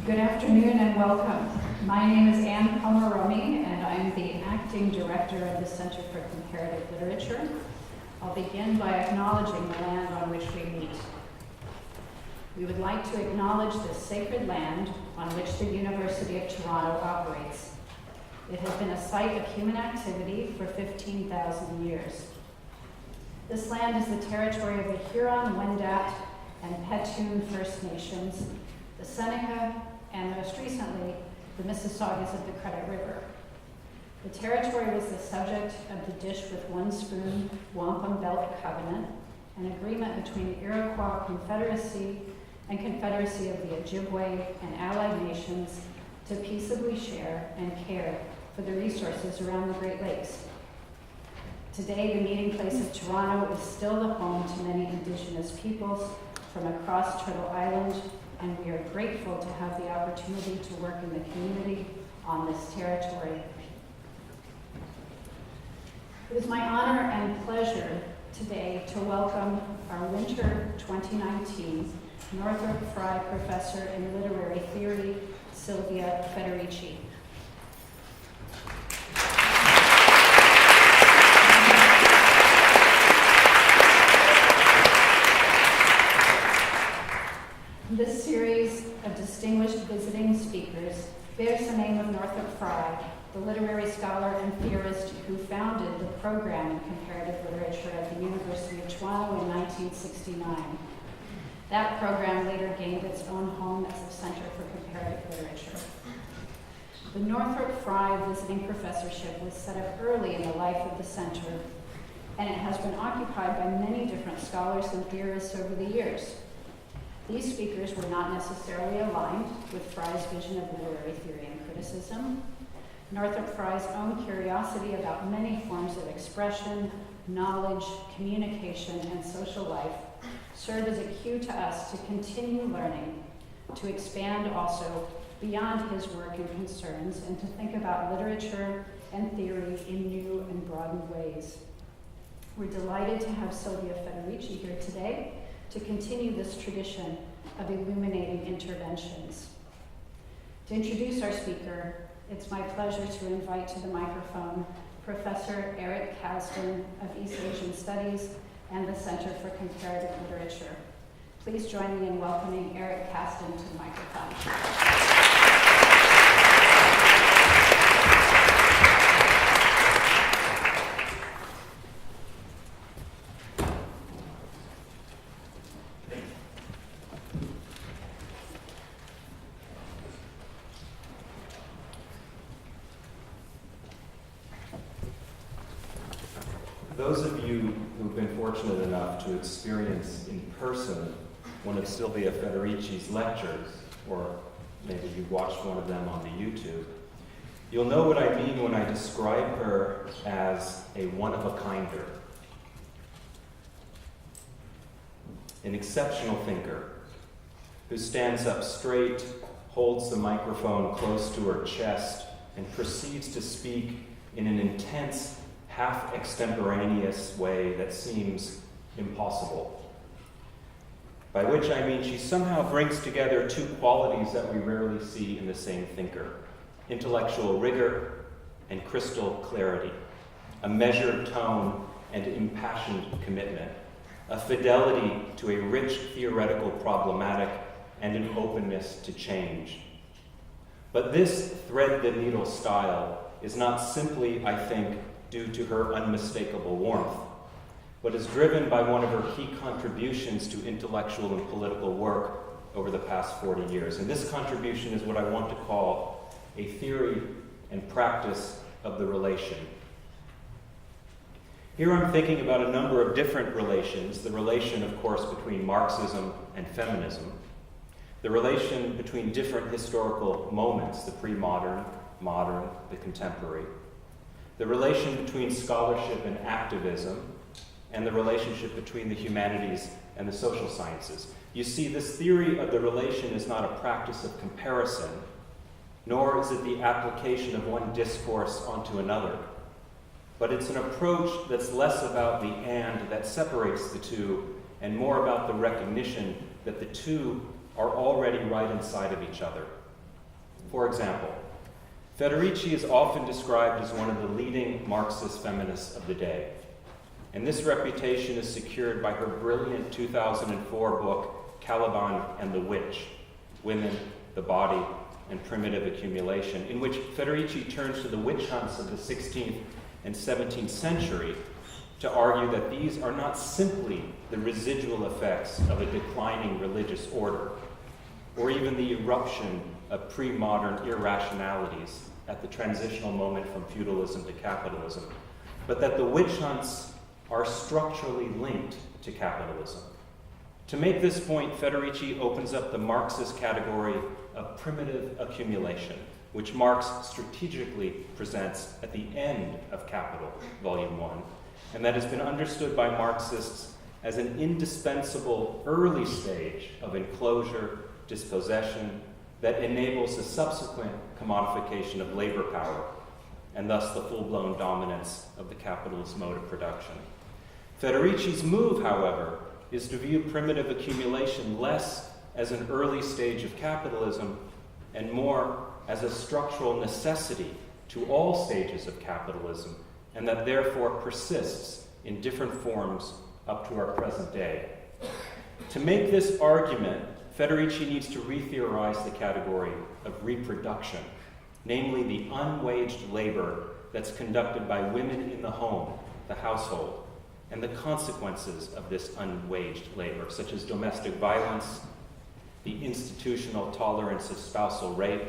Good afternoon and welcome. My name is Anne Pomeromi and I'm the Acting Director of the Center for Comparative Literature. I'll begin by acknowledging the land on which we meet. We would like to acknowledge this sacred land on which the University of Toronto operates. It has been a site of human activity for 15,000 years. This land is the territory of the Huron-Wendat and Petun First Nations, the Seneca, and most recently, the Mississaugas of the Credit River. The territory was the subject of the Dish with One Spoon Wampum Belt Covenant, an agreement between the Iroquois Confederacy and Confederacy of the Ojibwe and allied nations to peaceably share and care for the resources around the Great Lakes. Today, the meeting place of Toronto is still the home to many Indigenous peoples from across Turtle Island, and we are grateful to have the opportunity to work in the community on this territory. It is my honor and pleasure today to welcome our Winter 2019 Northrop Frye Professor in Literary Theory, Silvia Federici. This series of distinguished visiting speakers bears the name of Northrop Frye, the literary scholar and theorist who founded the program in comparative literature at the University of Toronto in 1969. That program later gained its own home as the Center for Comparative Literature. The Northrop Frye Visiting Professorship was set up early in the life of the center, and it has been occupied by many different scholars and theorists over the years. These speakers were not necessarily aligned with Frye's vision of literary theory and criticism. Northrop Frye's own curiosity about many forms of expression, knowledge, communication, and social life served as a cue to us to continue learning, to expand also beyond his work and concerns, and to think about literature and theory in new and broadened ways. We're delighted to have Silvia Federici here today to continue this tradition of illuminating interventions. To introduce our speaker, it's my pleasure to invite to the microphone Professor Eric Kasdan of East Asian Studies and the Center for Comparative Literature. Please join me in welcoming Eric Kasdan to the microphone. Those of you who've been fortunate enough to experience in person one of Silvia Federici's lectures, or maybe you've watched one of them on the YouTube, you'll know what I mean when I describe her as a one-of-a-kinder, an exceptional thinker who stands up straight, holds the microphone close to her chest, and proceeds to speak in an intense, half-extemporaneous way that seems impossible. By which I mean she somehow brings together two qualities that we rarely see in the same thinker: intellectual rigor and crystal clarity, a measured tone and impassioned commitment, a fidelity to a rich theoretical problematic, and an openness to change. But this thread-the-needle style is not simply, I think, due to her unmistakable warmth, but is driven by one of her key contributions to intellectual and political work over the past 40 years. And this contribution is what I want to call a theory and practice of the relation. Here I'm thinking about a number of different relations, the relation, of course, between Marxism and feminism, the relation between different historical moments, the pre-modern, modern, the contemporary, the relation between scholarship and activism, and the relationship between the humanities and the social sciences. You see, this theory of the relation is not a practice of comparison, nor is it the application of one discourse onto another, but it's an approach that's less about the and that separates the two, and more about the recognition that the two are already right inside of each other, For example, Federici is often described as one of the leading Marxist feminists of the day, and this reputation is secured by her brilliant 2004 book, Caliban and the Witch, Women, the Body, and Primitive Accumulation, in which Federici turns to the witch hunts of the 16th and 17th century to argue that these are not simply the residual effects of a declining religious order, or even the eruption of pre-modern irrationalities at the transitional moment from feudalism to capitalism, but that the witch hunts are structurally linked to capitalism. To make this point, Federici opens up the Marxist category of primitive accumulation, which Marx strategically presents at the end of Capital, Volume 1, and that has been understood by Marxists as an indispensable early stage of enclosure, dispossession, that enables the subsequent commodification of labor power, and thus the full-blown dominance of the capitalist mode of production. Federici's move, however, is to view primitive accumulation less as an early stage of capitalism and more as a structural necessity to all stages of capitalism, and that therefore persists in different forms up to our present day. To make this argument, Federici needs to re-theorize the category of reproduction, namely the unwaged labor that's conducted by women in the home, the household, and the consequences of this unwaged labor, such as domestic violence, the institutional tolerance of spousal rape,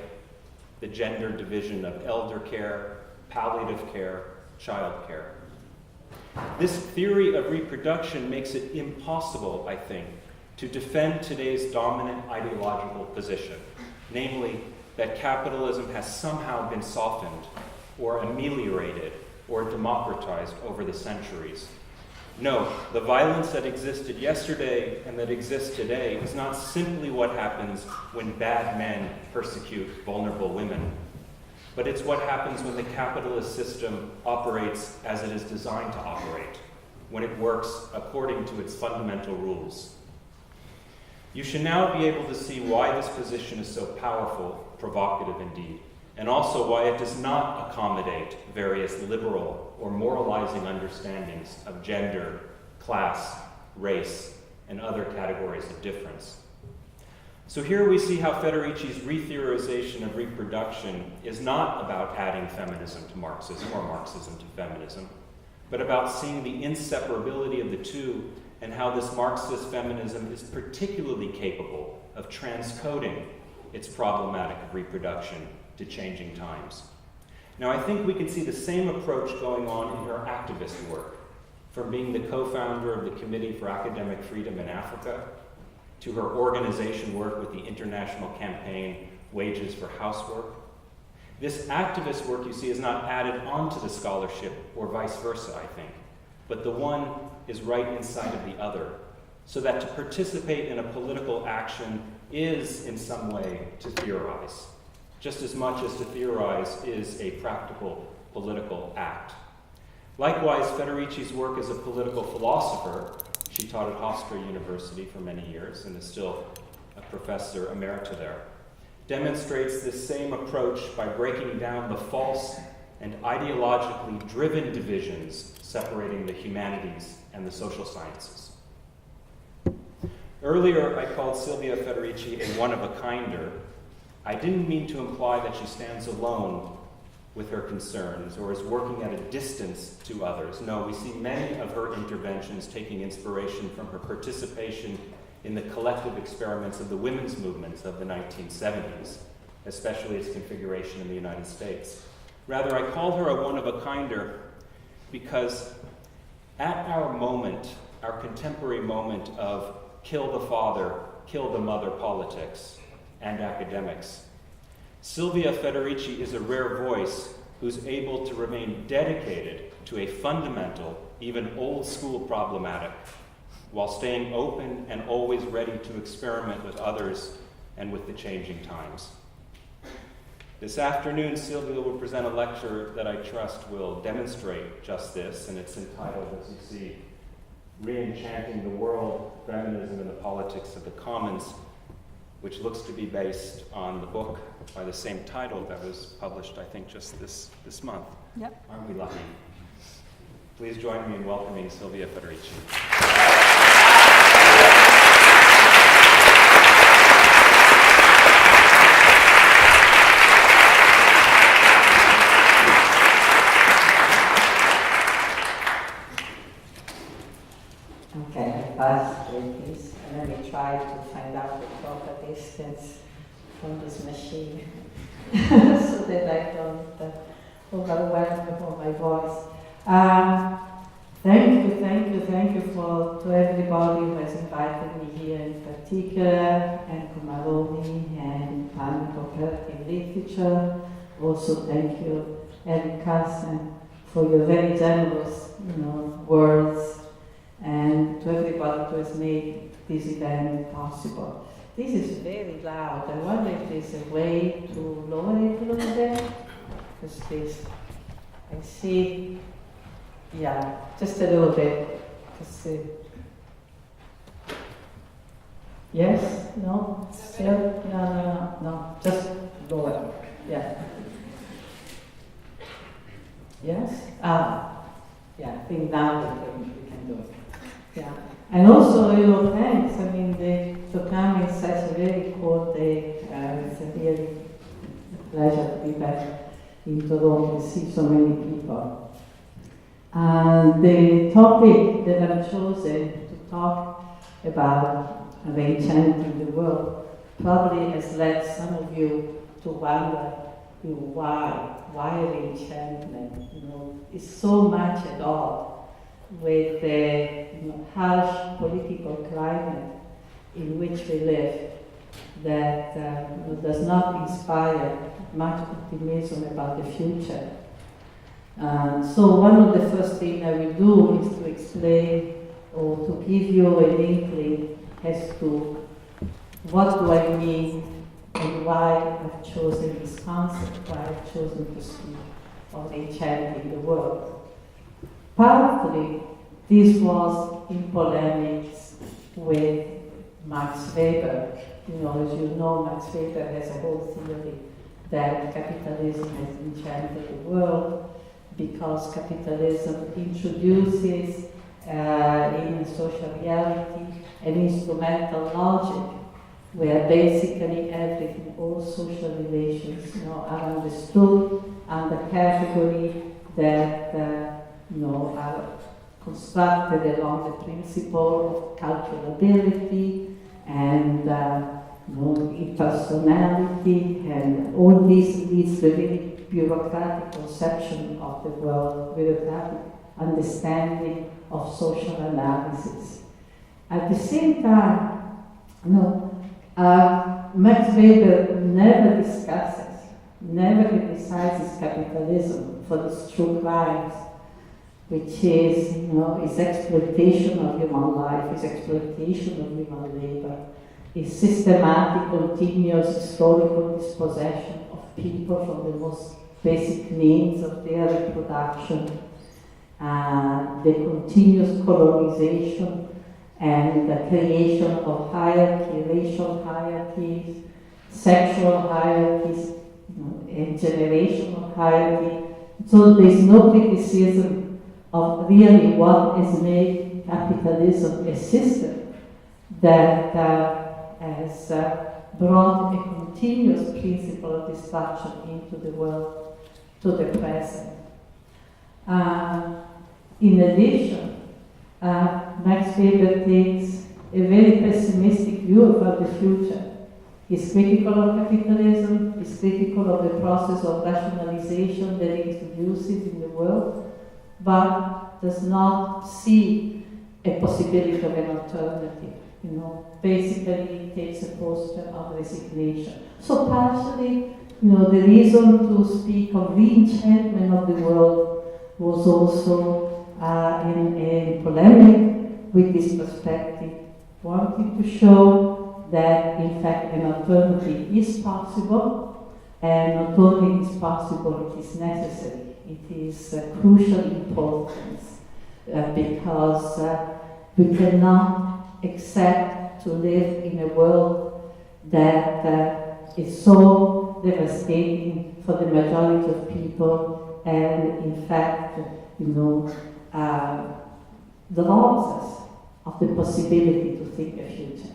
the gender division of elder care, palliative care, child care. This theory of reproduction makes it impossible, I think, to defend today's dominant ideological position, namely that capitalism has somehow been softened or ameliorated or democratized over the centuries. No, the violence that existed yesterday and that exists today is not simply what happens when bad men persecute vulnerable women, but it's what happens when the capitalist system operates as it is designed to operate, when it works according to its fundamental rules. You should now be able to see why this position is so powerful, provocative indeed, and also why it does not accommodate various liberal or moralizing understandings of gender, class, race, and other categories of difference. So here we see how Federici's re-theorization of reproduction is not about adding feminism to Marxism or Marxism to feminism, but about seeing the inseparability of the two and how this Marxist feminism is particularly capable of transcoding its problematic of reproduction to changing times. Now, I think we can see the same approach going on in her activist work, from being the co-founder of the Committee for Academic Freedom in Africa, to her organization work with the international campaign Wages For Housework. This activist work, you see, is not added onto the scholarship or vice versa, I think, but the one is right inside of the other, so that to participate in a political action is, in some way, to theorize, just as much as to theorize is a practical political act. Likewise, Federici's work as a political philosopher, she taught at Hofstra University for many years and is still a professor emerita there, demonstrates this same approach by breaking down the false and ideologically driven divisions separating the humanities and the social sciences. Earlier, I called Silvia Federici a one-of-a-kinder. I didn't mean to imply that she stands alone with her concerns or is working at a distance to others. No, we see many of her interventions taking inspiration from her participation in the collective experiments of the women's movements of the 1970s, especially its configuration in the United States. Rather, I called her a one-of-a-kinder because at our moment, our contemporary moment of kill the father, kill the mother politics and academics, Silvia Federici is a rare voice who's able to remain dedicated to a fundamental, even old-school problematic, while staying open and always ready to experiment with others and with the changing times. This afternoon, Silvia will present a lecture that I trust will demonstrate just this, and it's entitled, as you see, Re-enchanting the World, Feminism and the Politics of the Commons. which looks to be based on the book by the same title that was published, I think, just this month. Yep. Aren't we lucky? Please join me in welcoming Silvia Federici. Okay, I passed with this, and then we tried to find out the proper distance from this machine so that I don't overwhelm my voice. Thank you to everybody who has invited me here in particular, and Kumaroni and Comparative Literature. Also thank you, Eric Carson, for your very generous words, and to everybody who has made this event possible. This is very loud. I wonder if there's a way to lower it a little bit. Because this, I see, yeah, just a little bit. Yes? No? Still? No. Just lower. Yeah. Yes? Yeah, I think now we can do it. Yeah. And also, thanks. I mean, to come is such a very cool day. It's a really pleasure to be back in Toronto and see so many people. And the topic that I've chosen to talk about, re-enchanting the world, probably has led some of you to wonder, why re-enchantment? It's so much at all with the harsh political climate in which we live that does not inspire much optimism about the future. So one of the first things I will do is to explain or to give you an inkling as to what do I mean and why I've chosen this concept, why I've chosen to speak of enchanting the world. Partly, this was in polemics with Max Weber. As you know, Max Weber has a whole theory that capitalism has enchanted the world because capitalism introduces in social reality an instrumental logic where basically everything, all social relations, are understood under category that are constructed along the principle of calculability and impersonality, and all this leads to a very bureaucratic conception of the world, bureaucratic understanding of social analysis. At the same time, Max Weber never criticizes capitalism for its true crimes, which is, its exploitation of human life, its exploitation of human labor, its systematic, continuous historical dispossession of people from the most basic needs of their reproduction, the continuous colonization and the creation of hierarchy, racial hierarchies, sexual hierarchies, and generational hierarchy. So there is no criticism of really what has made capitalism a system that has brought a continuous principle of destruction into the world, to the present. In addition, Max Weber takes a very pessimistic view about the future. He's critical of capitalism, he's critical of the process of rationalization that it introduces in the world, but does not see a possibility of an alternative. Basically he takes a posture of resignation. So partially, the reason to speak of re-enchantment of the world was also in a polemic with this perspective, wanting to show that in fact an alternative is possible, and not only is possible, it is necessary. It is crucial importance because we cannot accept to live in a world that is so devastating for the majority of people, and in fact, robs us of the possibility to think a future.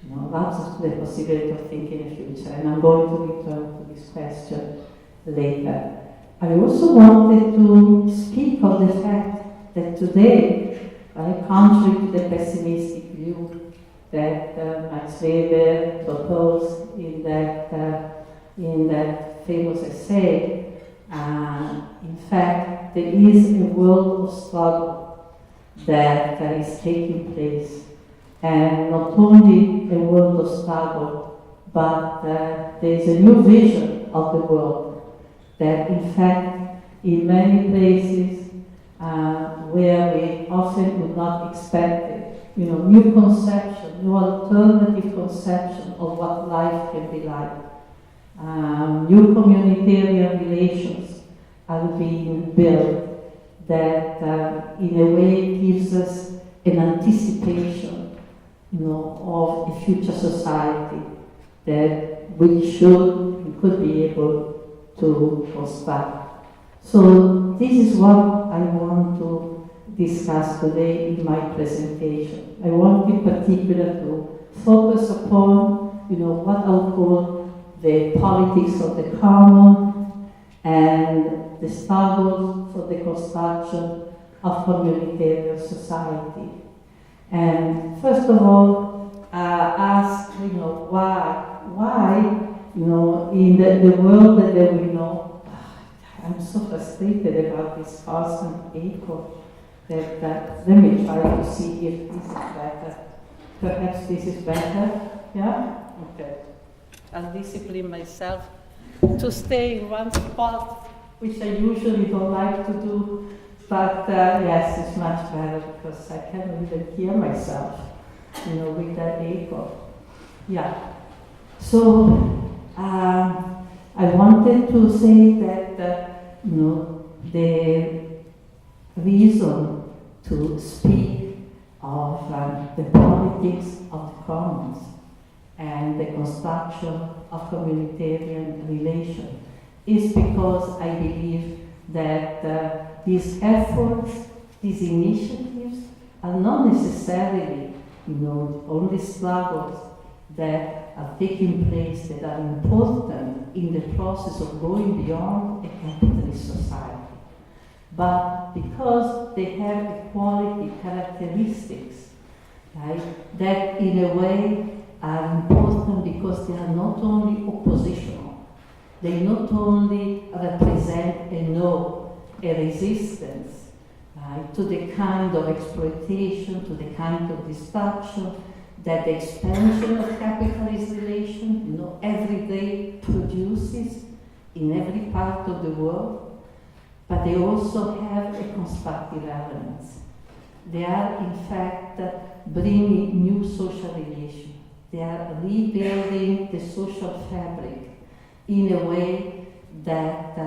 Robs us of the possibility of thinking a future. And I'm going to return to this question later. I also wanted to speak of the fact that today, contrary to the pessimistic view that Max Weber proposed in that famous essay, in fact, there is a world of struggle that is taking place. And not only a world of struggle, but there is a new vision of the world that, in fact, in many places where we often would not expect it, new conception, new alternative conception of what life can be like. New communitarian relations are being built that, in a way, gives us an anticipation, of a future society that we could be able to construct. So this is what I want to discuss today in my presentation. I want in particular to focus upon, what I'll call the politics of the common and the struggle for the construction of communitarian society. And first of all, ask, why, in the world that we know, I'm so frustrated about this constant echo that let me try to see if this is better. Perhaps this is better, yeah? Okay. I'll discipline myself to stay in one spot, which I usually don't like to do. But yes, it's much better because I can't even hear myself, with that echo. Yeah. So I wanted to say that, the reason to speak of the politics of the commons and the construction of communitarian relation is because I believe that these efforts, these initiatives are not necessarily, only struggles that are taking place that are important in the process of going beyond a capitalist society. But because they have equality characteristics, right, that in a way are important because they are not only oppositional, they not only represent a resistance, right, to the kind of exploitation, to the kind of destruction that the expansion of capitalist relation, every day produces in every part of the world, but they also have a constructive elements. They are, in fact, bringing new social relations. They are rebuilding the social fabric in a way that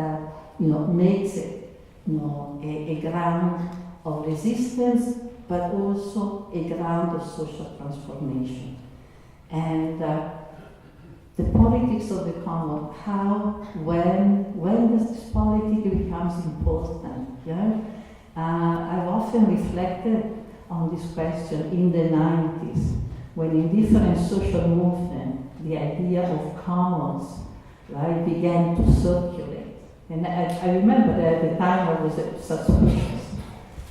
makes it a ground of resistance, but also a ground of social transformation. And the politics of the common, how, when does this politics becomes important? Yeah? I've often reflected on this question in the 90s, when in different social movements, the idea of commons, right, began to circulate. And I remember that at the time I was suspicious.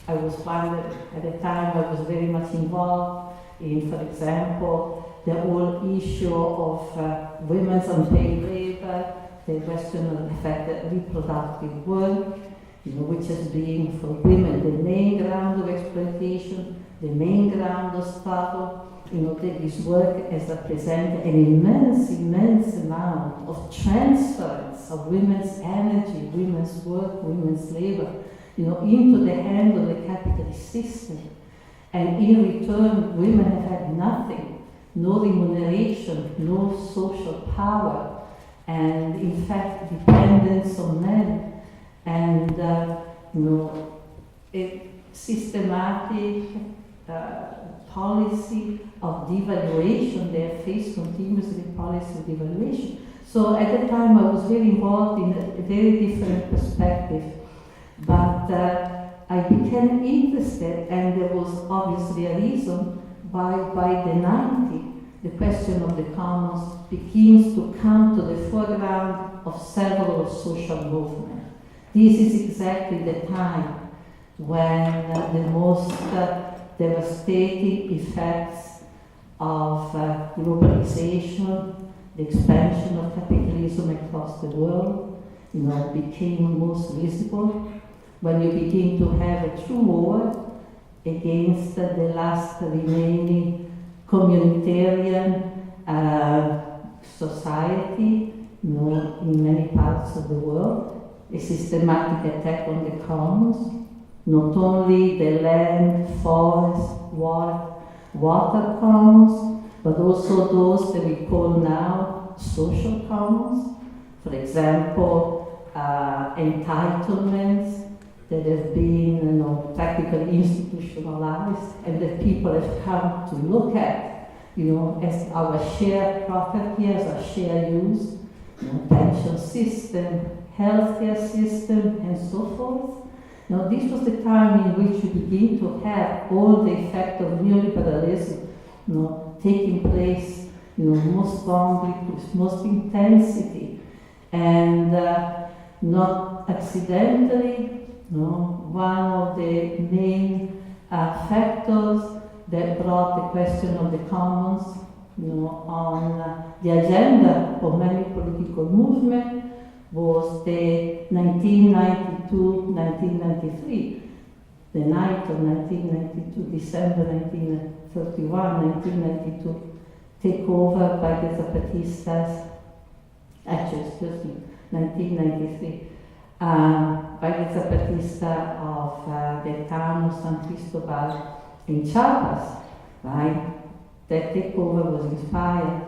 I was wondering, at the time I was very much involved in, for example, the whole issue of women's unpaid labor, the question of the fact that reproductive work, which has been for women the main ground of exploitation, the main ground of struggle, that this work has represented an immense amount of transference of women's energy, women's work, women's labor, into the hand of the capitalist system. And in return, women have had nothing, no remuneration, no social power, and in fact, dependence on men, and a systematic policy of devaluation. They have faced continuously policy of devaluation. So at the time I was very involved in a very different perspective. But I became interested, and there was obviously a reason why by the 90s the question of the commons begins to come to the foreground of several social movements. This is exactly the time when the most devastating effects of globalization, the expansion of capitalism across the world, became most visible. When you begin to have a true war against the last remaining communitarian society, in many parts of the world, a systematic attack on the commons, not only the land, forest, water commons, but also those that we call now social commons. For example, entitlements that have been practically institutionalized and that people have come to look at, as our shared property, as our shared use, pension system, healthcare system, and so forth. Now, this was the time in which we begin to have all the effect of neoliberalism, taking place, most strongly, with most intensity, and not accidentally. One of the main factors that brought the question of the commons on the agenda for many political movements was the 1992-1993, the night of 1992, December 1931, 1992, takeover by the Zapatistas, 1993. By the Zapatista of the town of San Cristobal in Chiapas, right? That takeover was inspired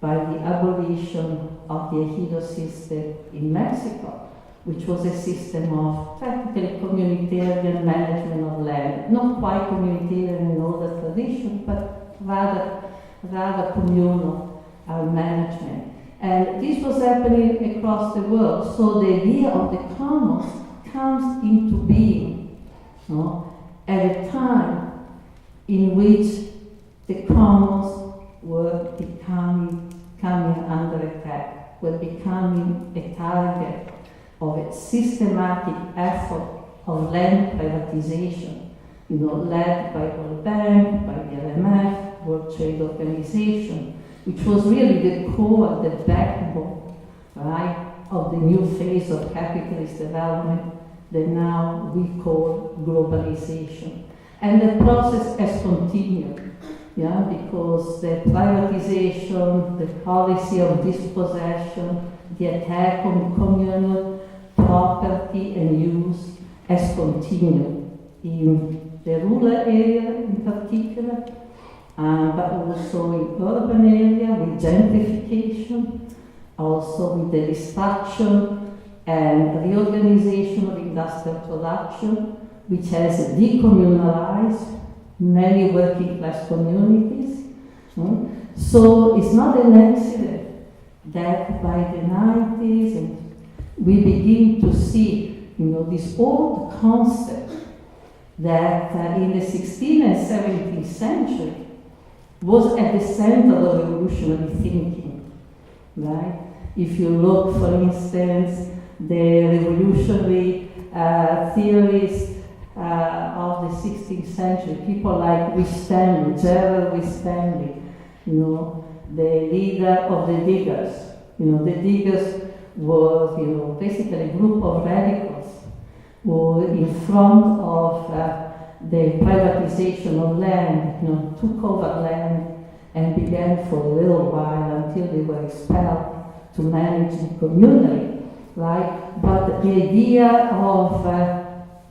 by the abolition of the ejido system in Mexico, which was a system of practically communitarian management of land, not quite communitarian in all the tradition, but rather communal management. And this was happening across the world. So the idea of the commons comes into being at a time in which the commons were coming under attack, were becoming a target of a systematic effort of land privatization, led by World Bank, by the IMF, World Trade Organization, which was really the core, the backbone, right, of the new phase of capitalist development that now we call globalization. And the process has continued, because the privatization, the policy of dispossession, the attack on communal property and use has continued in the rural area in particular, but also in urban area with gentrification, also with the destruction and reorganization of industrial production, which has decommunalized many working class communities. So it's not an accident that by the 90s we begin to see, this old concept that in the 16th and 17th century was at the center of revolutionary thinking, right? If you look, for instance, the revolutionary theorists of the 16th century, people like Gerald Winstanley, the leader of the Diggers. The Diggers was, basically a group of radicals who were in front of the privatization of land, took over land and began for a little while until they were expelled to manage it communally, right? But the idea of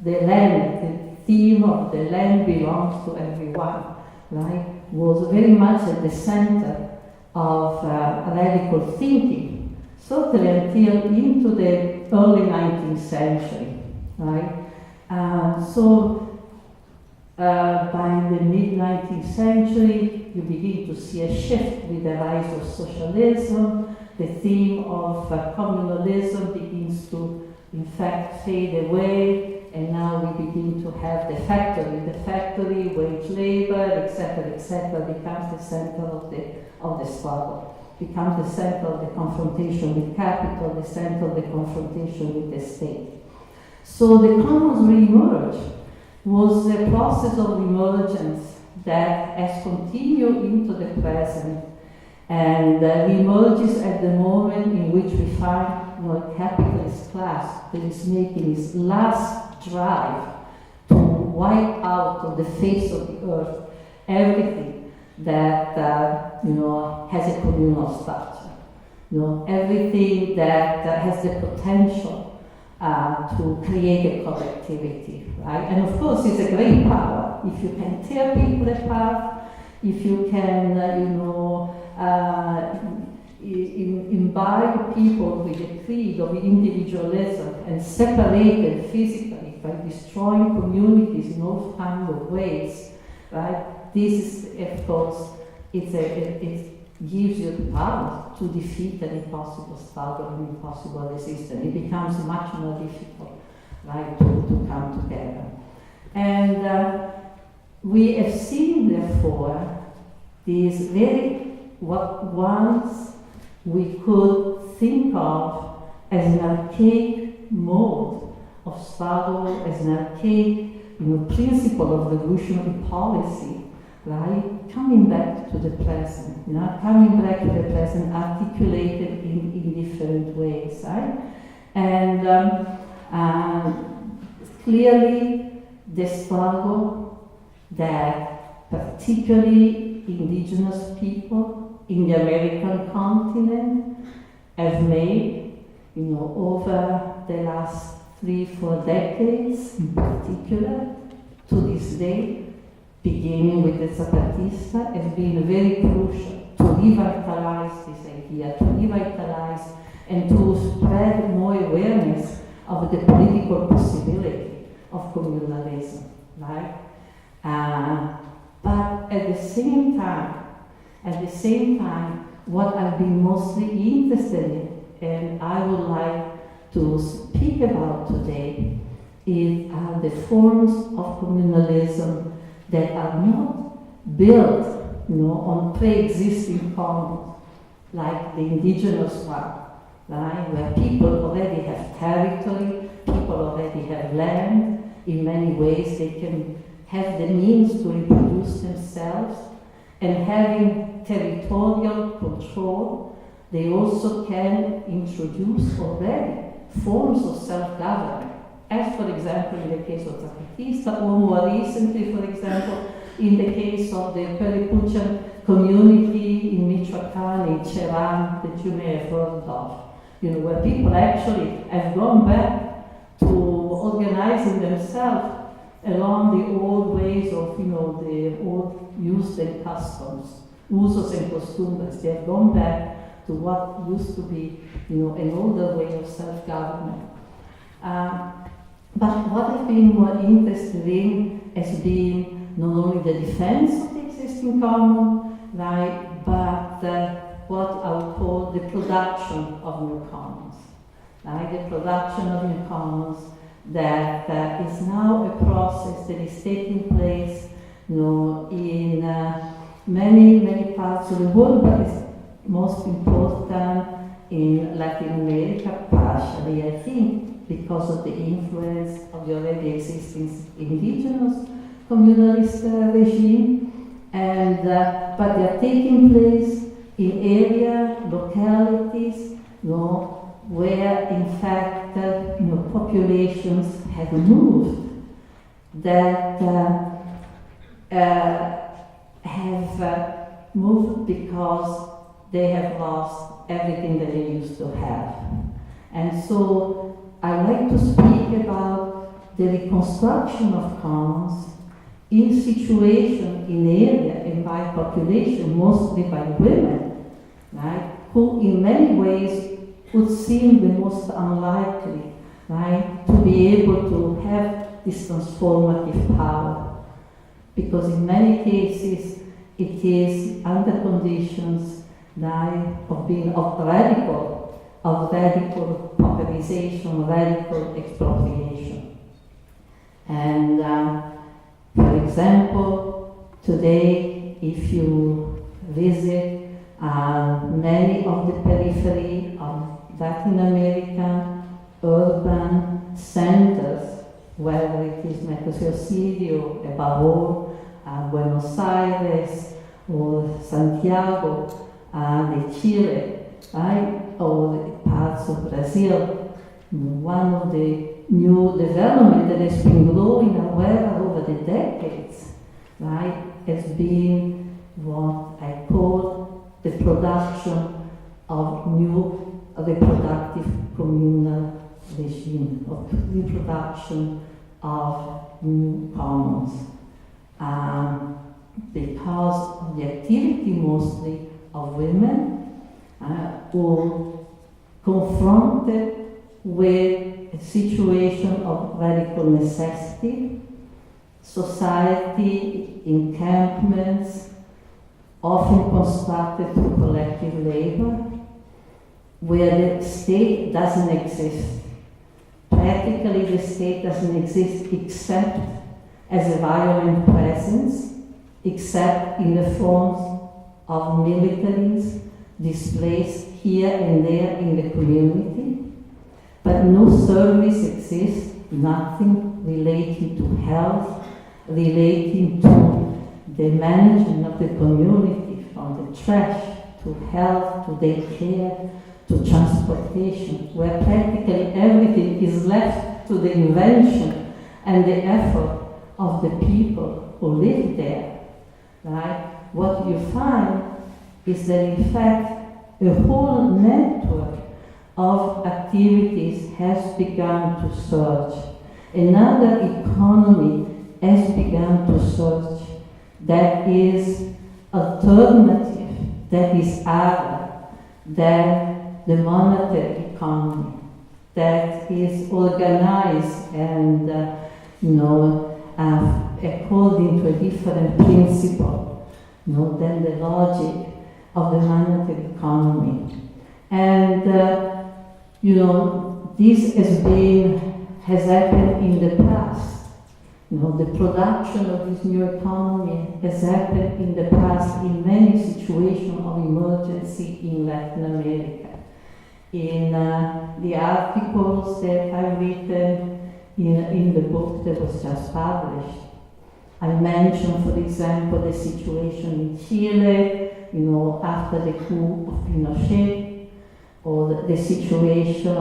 the land, the theme of the land belongs to everyone, right, was very much at the center of radical thinking, certainly until into the early 19th century, right? So by the mid-19th century, you begin to see a shift with the rise of socialism. The theme of communalism begins to, in fact, fade away, and now we begin to have the factory. The factory, wage labor, etc., becomes the center of the struggle, becomes the center of the confrontation with capital, the center of the confrontation with the state. So the commons re-emerge was a process of emergence that has continued into the present and emerges at the moment in which we find a capitalist class that is making its last drive to wipe out of the face of the earth everything that has a communal structure. Everything that has the potential to create a collectivity, right? And of course, it's a great power if you can tear people apart, if you can, imbibe people with a creed of individualism and separate them physically by destroying communities in all kinds of ways, right? This is, of course, it gives you the power to defeat an impossible struggle, an impossible resistance. It becomes much more difficult, right, to come together. And we have seen, therefore, these what once we could think of as an archaic mode of struggle, as an archaic principle of revolutionary policy, right? Coming back to the present, coming back to the present, articulated in different ways, right? And clearly, the struggle that particularly indigenous people in the American continent have made, over the last 3-4 decades, in particular, to this day, beginning with the Zapatista, has been very crucial to revitalize this idea, to revitalize and to spread more awareness of the political possibility of communalism, right? But at the same time, what I've been mostly interested in, and I would like to speak about today, is the forms of communalism that are not built, on pre-existing commons, like the indigenous one, right? Where people already have territory, people already have land. In many ways, they can have the means to reproduce themselves, and having territorial control, they also can introduce already forms of self-government, as for example in the case of Zapatista, or more recently, for example, in the case of the Peripuchan community in Michoacan, in Cheran, that you may have heard of, where people actually have gone back to organizing themselves along the old ways of, the old use and customs, usos and costumbres. They have gone back to what used to be, an older way of self-government. But what I've been more interested in has been not only the defense of the existing common, right, but what I would call the production of new commons, right? The production of new commons that is now a process that is taking place, in many parts of the world, but it's most important in Latin America, partially, I think, because of the influence of the already existing indigenous communalist regime, and but they are taking place in localities, where in fact populations have moved, that have moved because they have lost everything that they used to have. And so I like to speak about the reconstruction of commons in situation, in area, and by population, mostly by women, right, who in many ways would seem the most unlikely, right, to be able to have this transformative power. because in many cases it is under conditions of radical pauperization, radical expropriation. And for example, today, if you visit many of the periphery of Latin American urban centers, whether it is Mexico City or above all Buenos Aires or Santiago de Chile, right? Or parts of Brazil, one of the new development that has been growing over the decades, right, has been what I call the production of new reproductive communal regime, of reproduction of new commons, because of the activity mostly of women who confronted with a situation of radical necessity, society encampments, often constructed through collective labor, where the state doesn't exist. Practically, the state doesn't exist except as a violent presence, except in the forms of militaries displaced here and there in the community. But no service exists, nothing relating to health, relating to the management of the community, from the trash to health, to daycare, to transportation, where practically everything is left to the invention and the effort of the people who live there, right? What you find is that in fact a whole network of activities has begun to surge. Another economy has begun to surge that is alternative, that is other than the monetary economy, that is organized and according to a different principle than the logic of the monetary economy. And this has happened in the past. The production of this new economy has happened in the past in many situations of emergency in Latin America. In the articles that I've written in the book that was just published, I mentioned, for example, the situation in Chile, after the coup of Pinochet, or the situation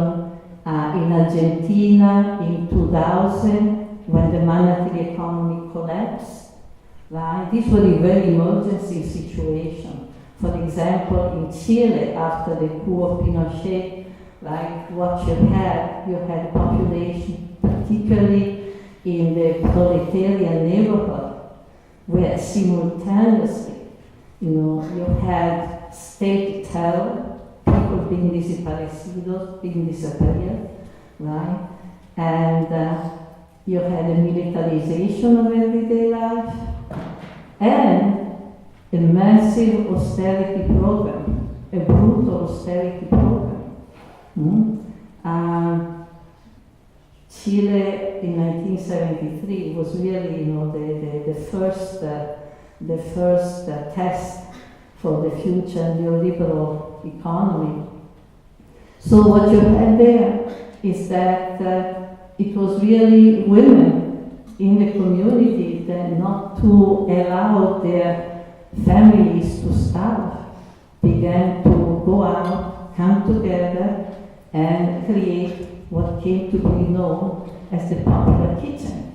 in Argentina in 2000 when the monetary economy collapsed. Right? These were a very emergency situation. For example, in Chile, after the coup of Pinochet, right, what you had population, particularly in the proletarian neighborhood, where simultaneously, you had state terror, people being desaparecidos, being disappeared, right? And you had a militarization of everyday life and a massive austerity program, a brutal austerity program. Chile in 1973 was really, the first test for the future neoliberal economy. So what you had there is that it was really women in the community that, not to allow their families to starve, began to go out, come together, and create what came to be known as the popular kitchen.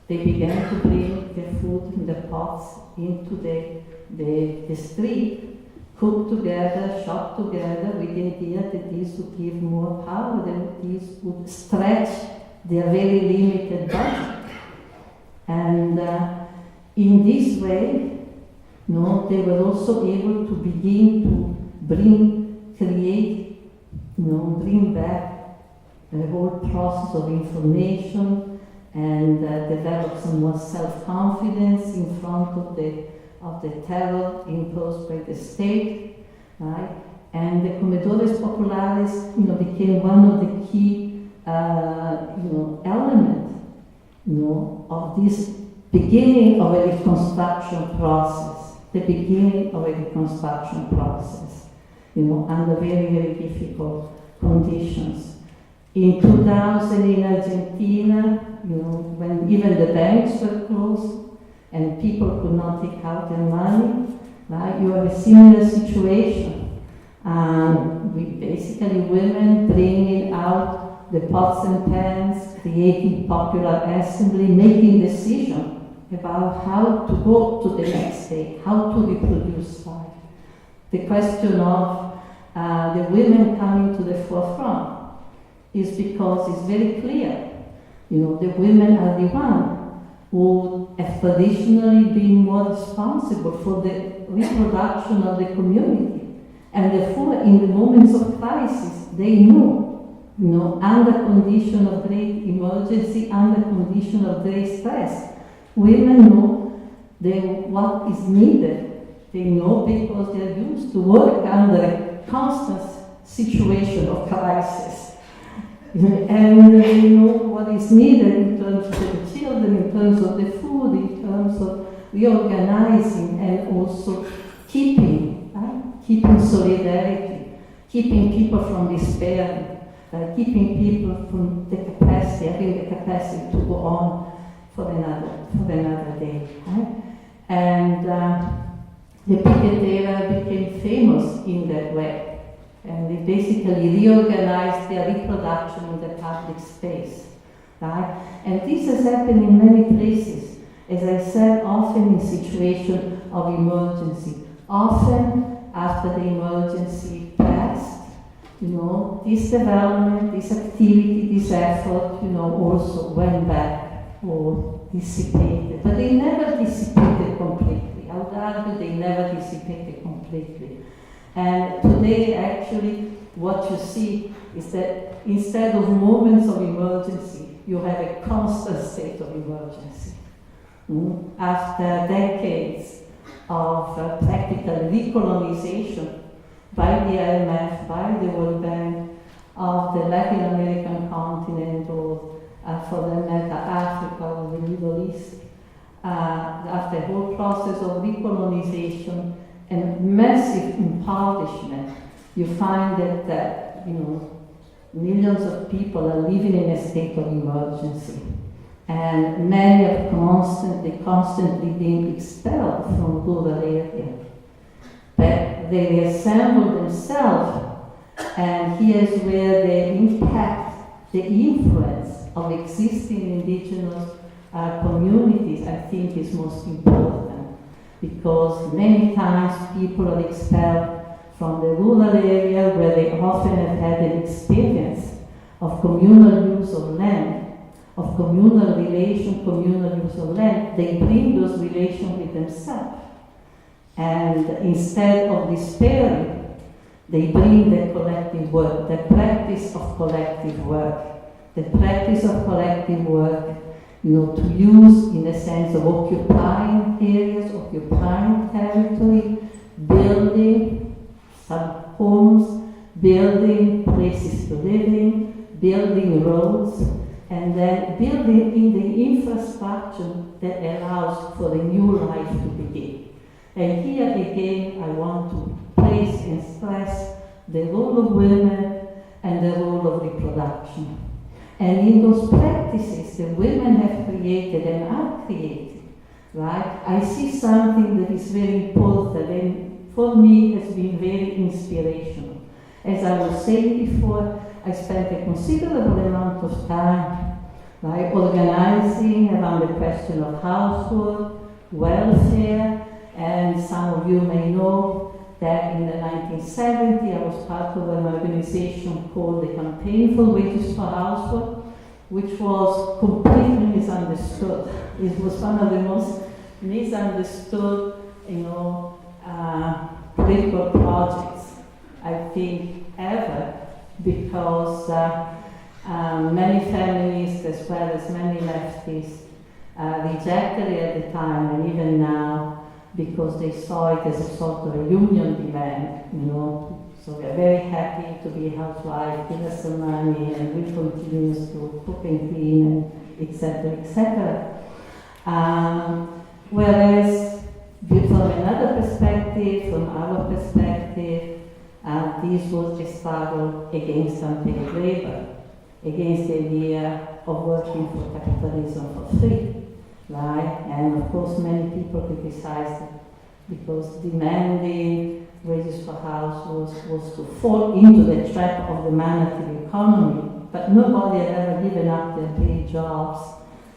They began to bring the food in the pots into the street, cook together, shop together, with the idea that this would give more power, that this would stretch their very limited budget. And in this way, they were also able to begin to bring back the whole process of information and develop some more self-confidence in front of the terror imposed by the state, right? And the comedores populares, became one of the key, elements, of this beginning of a reconstruction process, the beginning of a reconstruction process, under very, very difficult conditions. In 2000 in Argentina, when even the banks were closed and people could not take out their money, right? You have a similar situation. With basically women bringing out the pots and pans, creating popular assembly, making decisions about how to go to the next stage, how to reproduce life. The question of the women coming to the forefront is because it's very clear, the women are the ones who have traditionally been more responsible for the reproduction of the community. And therefore, in the moments of crisis, they know, under condition of great emergency, under condition of great stress, women know what is needed. They know because they are used to work under a constant situation of crisis. And they know what is needed in terms of the children, in terms of the food, in terms of reorganizing and also keeping solidarity, keeping people from despair, keeping people from having the capacity to go on for another day. Right? And the picket era became famous in that way. And they basically reorganized their reproduction in the public space. Right? And this has happened in many places. As I said, often in situations of emergency. Often after the emergency passed, this development, this activity, this effort, also went back or dissipated. But they never dissipated completely. I would argue they never dissipated completely. And today, actually, what you see is that instead of moments of emergency, you have a constant state of emergency. After decades of practical recolonization by the IMF, by the World Bank, of the Latin American continent, or for that matter, Africa or the Middle East, after the whole process of recolonization and massive impoverishment, you find that millions of people are living in a state of emergency. And many are constantly being expelled from rural areas. But they reassemble themselves, and here's where the impact, the influence of existing indigenous communities, I think, is most important. Because many times people are expelled from the rural area where they often have had an experience of communal use of land, of communal relation, communal use of land. They bring those relations with themselves. And instead of despairing, they bring the collective work, the practice of collective work. The practice of collective work, to use in the sense of occupying areas, occupying territory, building some homes, building places to live in, building roads, and then building in the infrastructure that allows for a new life to begin. And here again, I want to place and stress the role of women and the role of reproduction. And in those practices that women have created and are creating, right, I see something that is very important and for me has been very inspirational. As I was saying before, I spent a considerable amount of time, right, organizing around the question of housework, welfare, and some of you may know that in the 1970s I was part of an organization called the Campaign for Wages For Housework, which was completely misunderstood. It was one of the most misunderstood, political projects, I think, ever, because Many feminists as well as many leftists rejected it at the time and even now because they saw it as a sort of a union demand, So we're very happy to be a housewife, give us some money, and we continue to cook and clean, and etc., etc. Whereas, from another perspective, from our perspective, this was a struggle against unpaid labor, against the idea of working for capitalism for free, right? And of course, many people criticized it because demanding wages for housework was to fall into the trap of the monetary economy. But nobody had ever given up their paid jobs,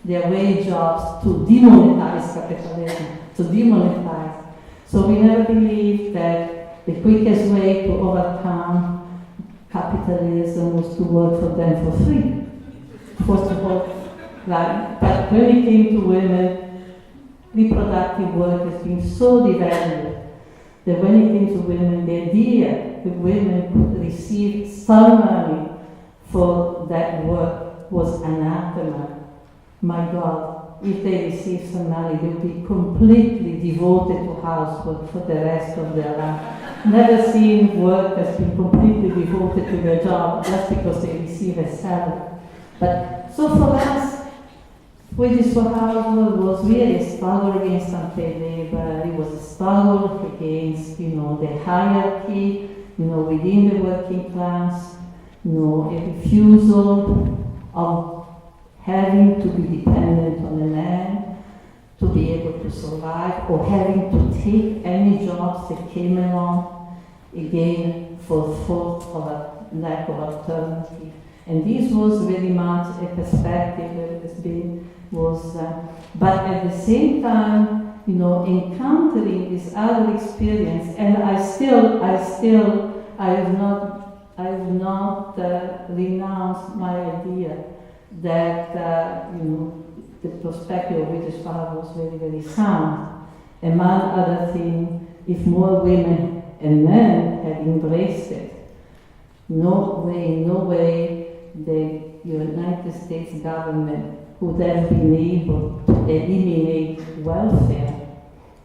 their wage jobs, to demonetize capitalism, to demonetize. So we never believed that the quickest way to overcome capitalism was to work for them for free. First of all, right? But when it came to women, reproductive work has been so devalued that when it came to women, the idea that women could receive some money for that work was anathema. My God, if they received some money, they would be completely devoted to housework for the rest of their life. Never seen workers being completely devoted to their job just because they receive a salary. But so for us, Wages for Housework was really a struggle against unpaid labor. It was a struggle against, the hierarchy, within the working class, a refusal of having to be dependent on a man to be able to survive, or having to take any jobs that came along, again, for thought of a lack of alternative. And this was very much a perspective that has been but at the same time, encountering this other experience, and I have not renounced my idea that the perspective of Wages for Housework was very, very sound. Among other things, if more women and men had embraced it, no way the United States government would have been able to eliminate welfare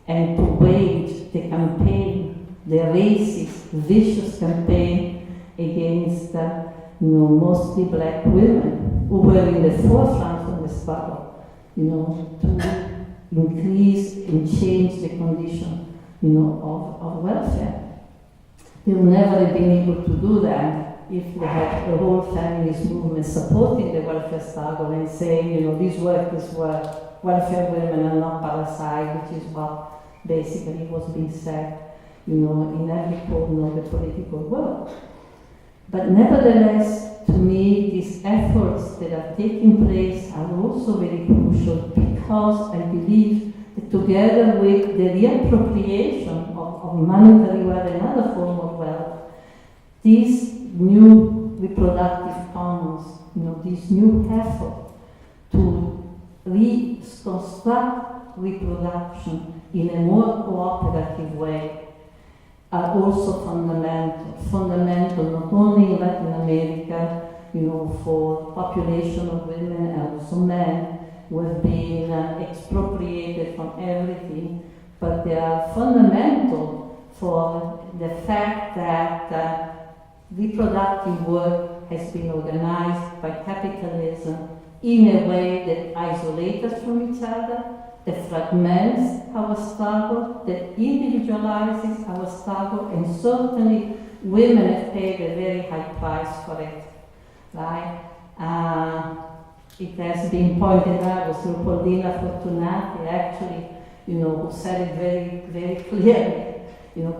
and to wage the campaign, the racist, vicious campaign against mostly black women who were in the forefront of the struggle, to increase and change the condition, of welfare. They would never have been able to do that if they had a whole feminist movement supporting the welfare struggle and saying, these workers were welfare women and not parasites, which is what basically was being said, in every corner of the political world. But nevertheless, to me, these efforts that are taking place are also very crucial because I believe that together with the reappropriation of monetary wealth and other forms of wealth, these new reproductive commons, this new effort to reconstruct reproduction in a more cooperative way are also fundamental not only in Latin America, for population of women and also men who have been expropriated from everything, but they are fundamental for the fact that reproductive work has been organized by capitalism in a way that isolates us from each other, that fragments our struggle, that individualizes our struggle, and certainly women have paid a very high price for it. Right? It has been pointed out, it was Leopoldina Fortunati actually, who said it very, very clearly.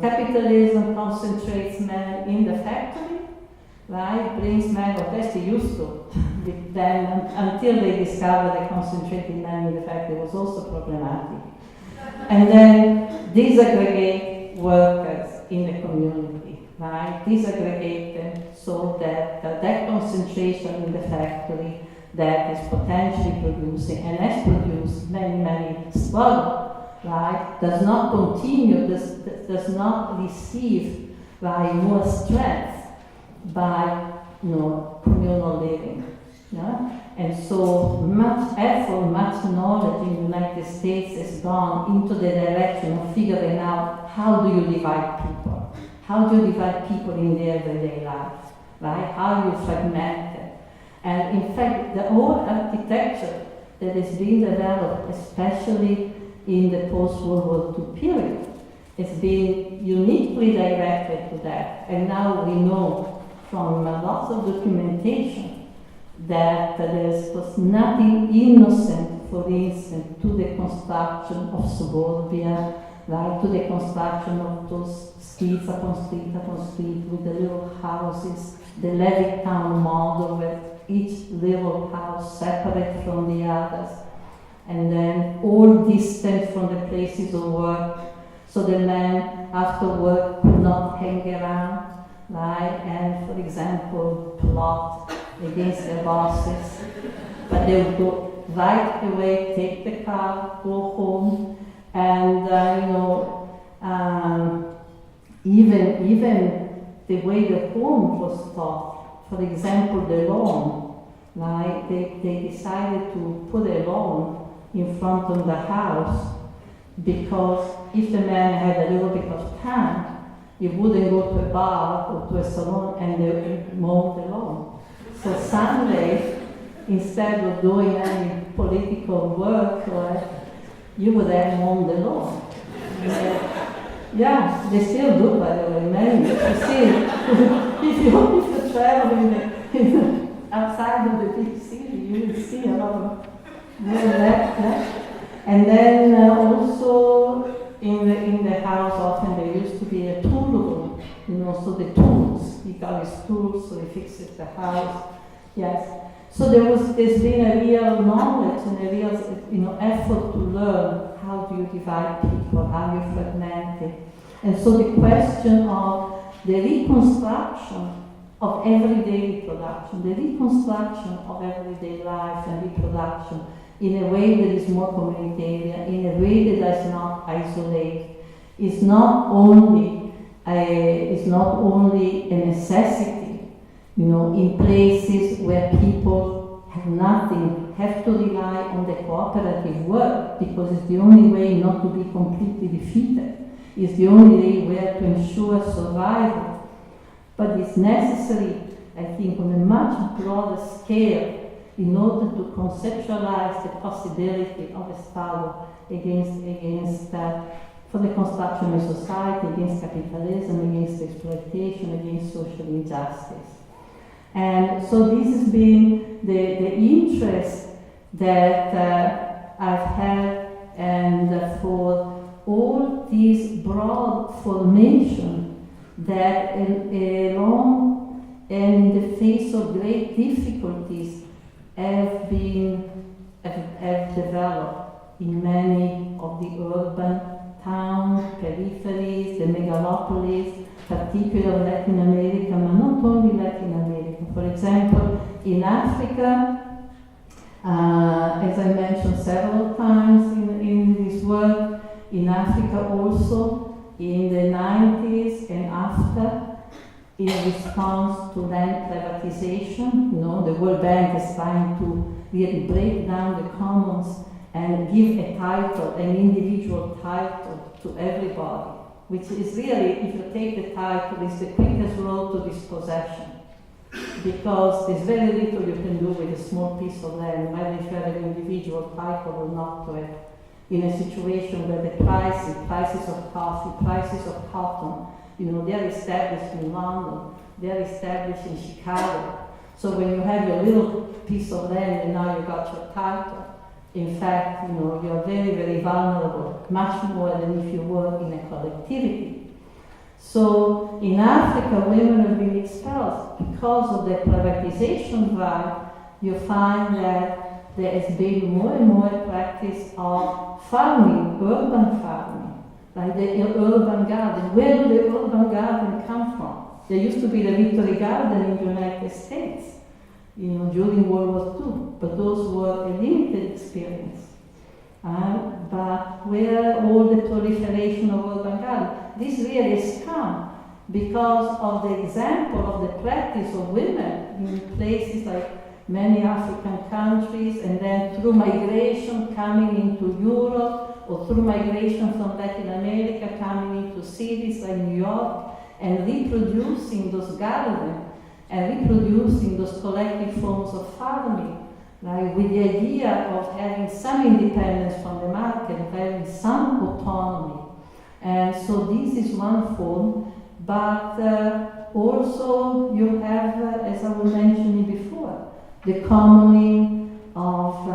Capitalism concentrates men in the factory, right? Brings men, or at least they used to, then until they discovered that concentrating men in the factory was also problematic. And then disaggregate workers in the community, right? Disaggregate them so that that concentration in the factory that is potentially producing and has produced many, many struggles, right, does not continue, does not receive more strength by communal living. Yeah? And so much effort, much knowledge in the United States has gone into the direction of figuring out how do you divide people? How do you divide people in their everyday life? Right? How do you fragment them? And in fact, the whole architecture that is being developed, especially in the post-World War II period, has been uniquely directed to that. And now we know from lots of documentation that there was nothing innocent, for instance, to the construction of suburbia, right, to the construction of those streets upon street upon street with the little houses, the Levittown model where each little house separate from the others, and then all distant from the places of work, so the men after work could not hang around, right, and for example plot against their bosses, but they would go right away, take the car, go home, and even the way the home was taught. For example, the lawn, right? They decided to put a lawn in front of the house because if the man had a little bit of time, he wouldn't go to a bar or to a salon and they would mow the lawn. So Sunday, instead of doing any political work, you would have mown the lawn. Yeah, they still do, by the way, many. You see, if you travel outside of the big city, you will see a lot of that. And then also in the house, often there used to be a tool room, so the tools, he got his tools, so he fixes the house. Yes. So there's been a real knowledge and a real effort to learn how do you divide people, how you fragment it. And so the question of the reconstruction of everyday reproduction, the reconstruction of everyday life and reproduction in a way that is more communitarian, in a way that does not isolate, is not only a necessity, in places where people have nothing, have to rely on the cooperative work because it's the only way not to be completely defeated. It's the only way to ensure survival. But it's necessary, I think, on a much broader scale in order to conceptualize the possibility of a struggle against for the construction of society, against capitalism, against exploitation, against social injustice. And so this has been the interest that I've had, and for all these broad formation that along and in the face of great difficulties have developed in many of the urban towns, peripheries, the megalopolis, particularly Latin America, but not only Latin America. For example, in Africa, as I mentioned several times in this work, in Africa also, in the 90s and after, in response to land privatization, the World Bank is trying to really break down the commons and give a title, an individual title to everybody, which is really, if you take the title, is the quickest road to dispossession. Because there's very little you can do with a small piece of land, whether if you have an individual title or not to it, in a situation where the prices of coffee, prices of cotton, they're established in London, they're established in Chicago. So when you have your little piece of land and now you got your title, in fact, you're very, very vulnerable, much more than if you were in a collectivity. So in Africa, women have been expelled because of the privatization drive. You find that there has been more and more practice of farming, urban farming, like the urban garden. Where do the urban garden come from? There used to be the Victory Garden in the United States, during World War II, but those were a limited experience. But where all the proliferation of urban garden, this really has come because of the example of the practice of women in places like many African countries, and then through migration coming into Europe, or through migration from Latin America coming into cities like New York, and reproducing those gatherings, and reproducing those collective forms of farming, right, with the idea of having some independence from the market, of having some autonomy. And so this is one form, but also you have, as I was mentioning before, the commoning of,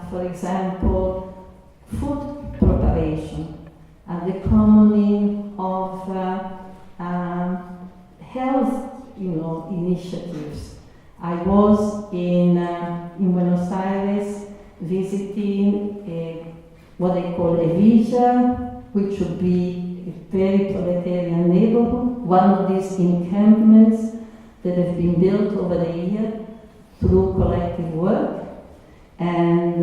for example, food preparation, and the commoning of health, initiatives. I was in Buenos Aires visiting what they call a villa, which would be a very proletarian neighborhood, one of these encampments that have been built over the year through collective work. And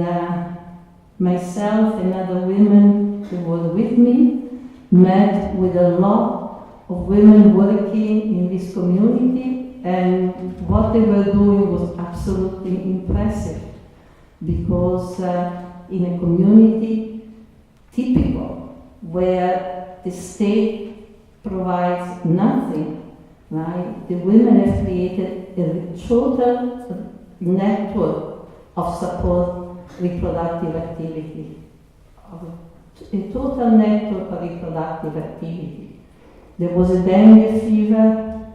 myself and other women who were with me met with a lot of women working in this community, and what they were doing was absolutely impressive, because in a community typical where the state provides nothing, right? The women have created a total network of support reproductive activity, a total network of reproductive activity. There was a dengue fever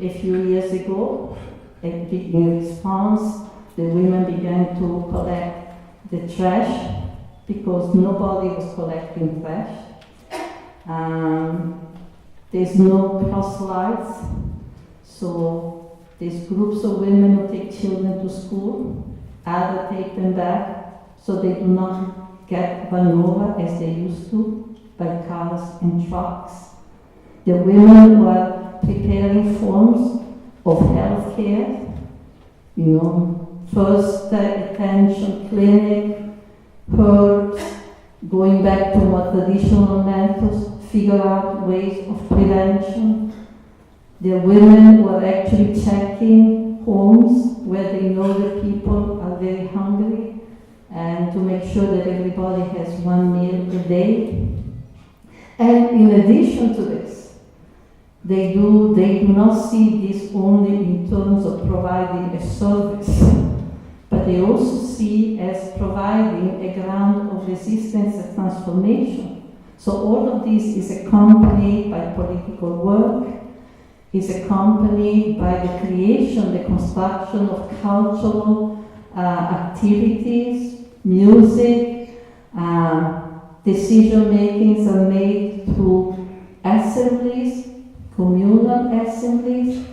a few years ago, and in response, the women began to collect the trash because nobody was collecting trash. There's no cross-lights, so there's groups of women who take children to school, others take them back, so they do not get run over as they used to by cars and trucks. The women were preparing forms of health care, first attention clinic, herbs, going back to more traditional methods, figure out ways of prevention. The women were actually checking homes where they know the people are very hungry, and to make sure that everybody has one meal a day. And in addition to this, they do not see this only in terms of providing a service, but they also see as providing a ground of resistance and transformation. So all of this is accompanied by political work, is accompanied by the creation, the construction of cultural activities, music, decision makings are made through assemblies, communal assemblies.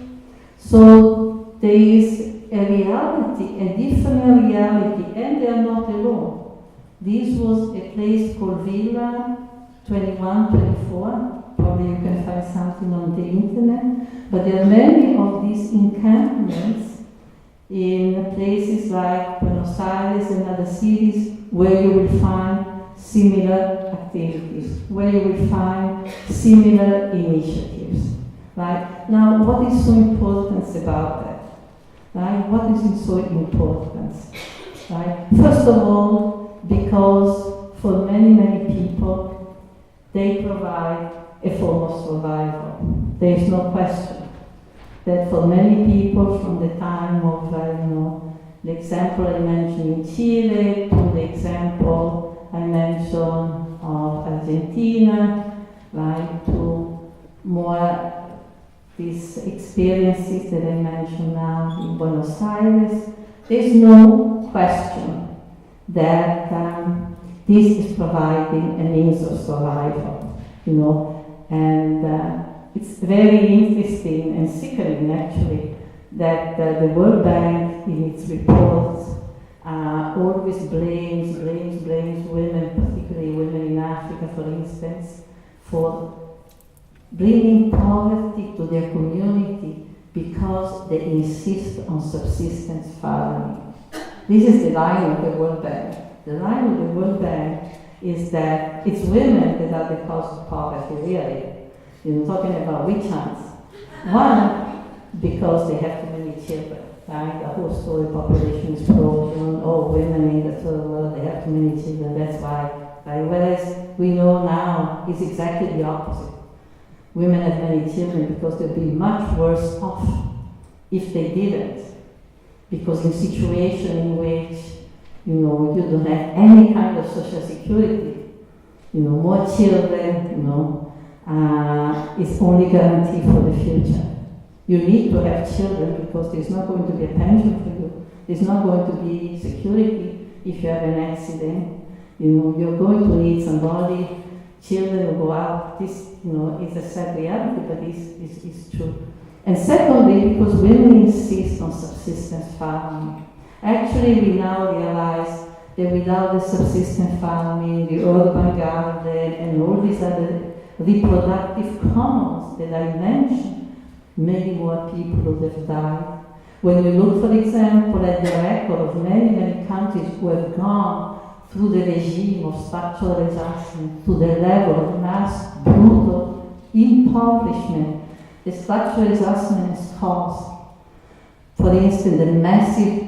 So there is a reality, a different reality, and they are not alone. This was a place called Villa 2124. Probably you can find something on the internet. But there are many of these encampments in places like Buenos Aires and other cities where you will find similar activities, where you will find similar initiatives. Right? Now, what is so important about that? Right? What is so important? Right? First of all, because for many, many people, they provide a form of survival. There is no question that for many people, from the time of, the example I mentioned in Chile, to the example I mentioned of Argentina, right, to more these experiences that I mentioned now in Buenos Aires, there's no question that this is providing a means of survival, and it's very interesting and sickening actually that the World Bank in its reports always blames women, particularly women in Africa, for instance, for bringing poverty to their community because they insist on subsistence farming. This is the line of the World Bank. The line of the World Bank is that it's women that are the cause of poverty, really. Talking about witch hunts. One, because they have too many children, right? The whole story, population explosion, oh, women in the third world, they have too many children, that's why. Right? Whereas we know now it's exactly the opposite. Women have many children because they'd be much worse off if they didn't. Because in a situation in which, you don't have any kind of social security, more children, is only guaranteed for the future. You need to have children because there's not going to be a pension for you. There's not going to be security if you have an accident. You're going to need somebody. Children will go out. This, is a sad reality, but it's true. And secondly, because women insist on subsistence farming. Actually, we now realize that without the subsistence farming, the urban garden, and all these other reproductive commons that I mentioned, many more people would have died. When you look, for example, at the record of many, many countries who have gone through the regime of structural adjustment to the level of mass, brutal impoverishment, the structural adjustment has caused, for instance, the massive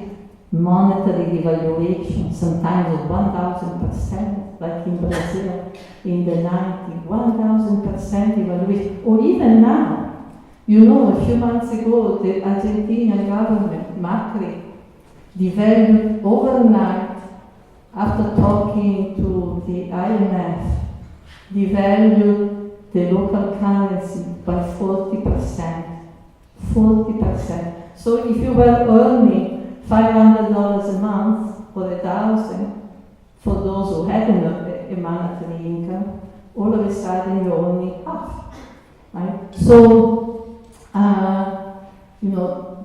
monetary devaluation, sometimes of 1,000%, like in Brazil in the 90s, 1,000% devaluation, or even now. A few months ago, the Argentinian government, Macri, devalued overnight, after talking to the IMF, devalued the local currency by 40%. 40%. So if you were earning $500 a month or $1,000 for those who had a monetary income, all of a sudden you're only half. Right? So,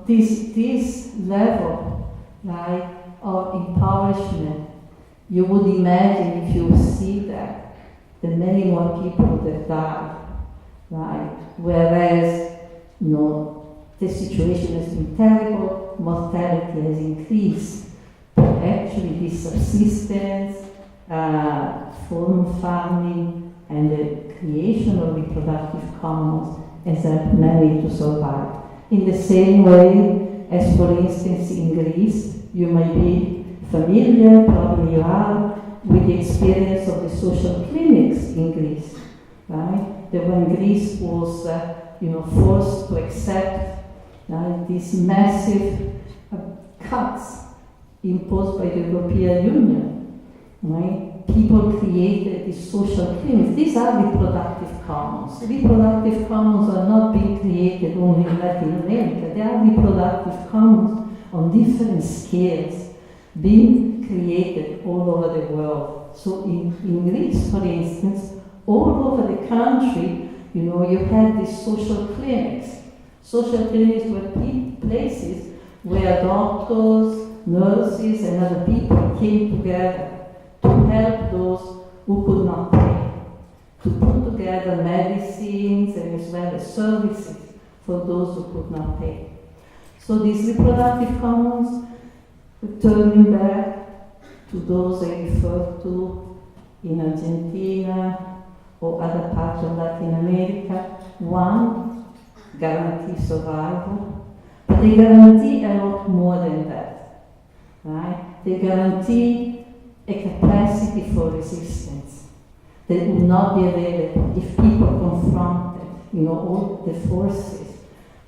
this level, right, of impoverishment, you would imagine if you see that many more people would have died, right? Whereas, the situation has been terrible, mortality has increased, but actually the subsistence, form farming, and the creation of reproductive commons has helped many to survive. In the same way as, for instance, in Greece, you may be familiar, probably you are, with the experience of the social clinics in Greece, right? That when Greece was, forced to accept these massive cuts imposed by the European Union, right? People created these social clinics. These are reproductive commons. Reproductive commons are not being created only in Latin America. They are reproductive commons on different scales, being created all over the world. So in Greece, for instance, all over the country, you had these social clinics. Social clinics were places where doctors, nurses, and other people came together to help those who could not pay, to put together medicines and as well as services for those who could not pay. So these reproductive commons, turning back to those I referred to in Argentina or other parts of Latin America, one, guarantee survival, but they guarantee a lot more than that, right? They guarantee a capacity for resistance that would not be available if people confronted, all the forces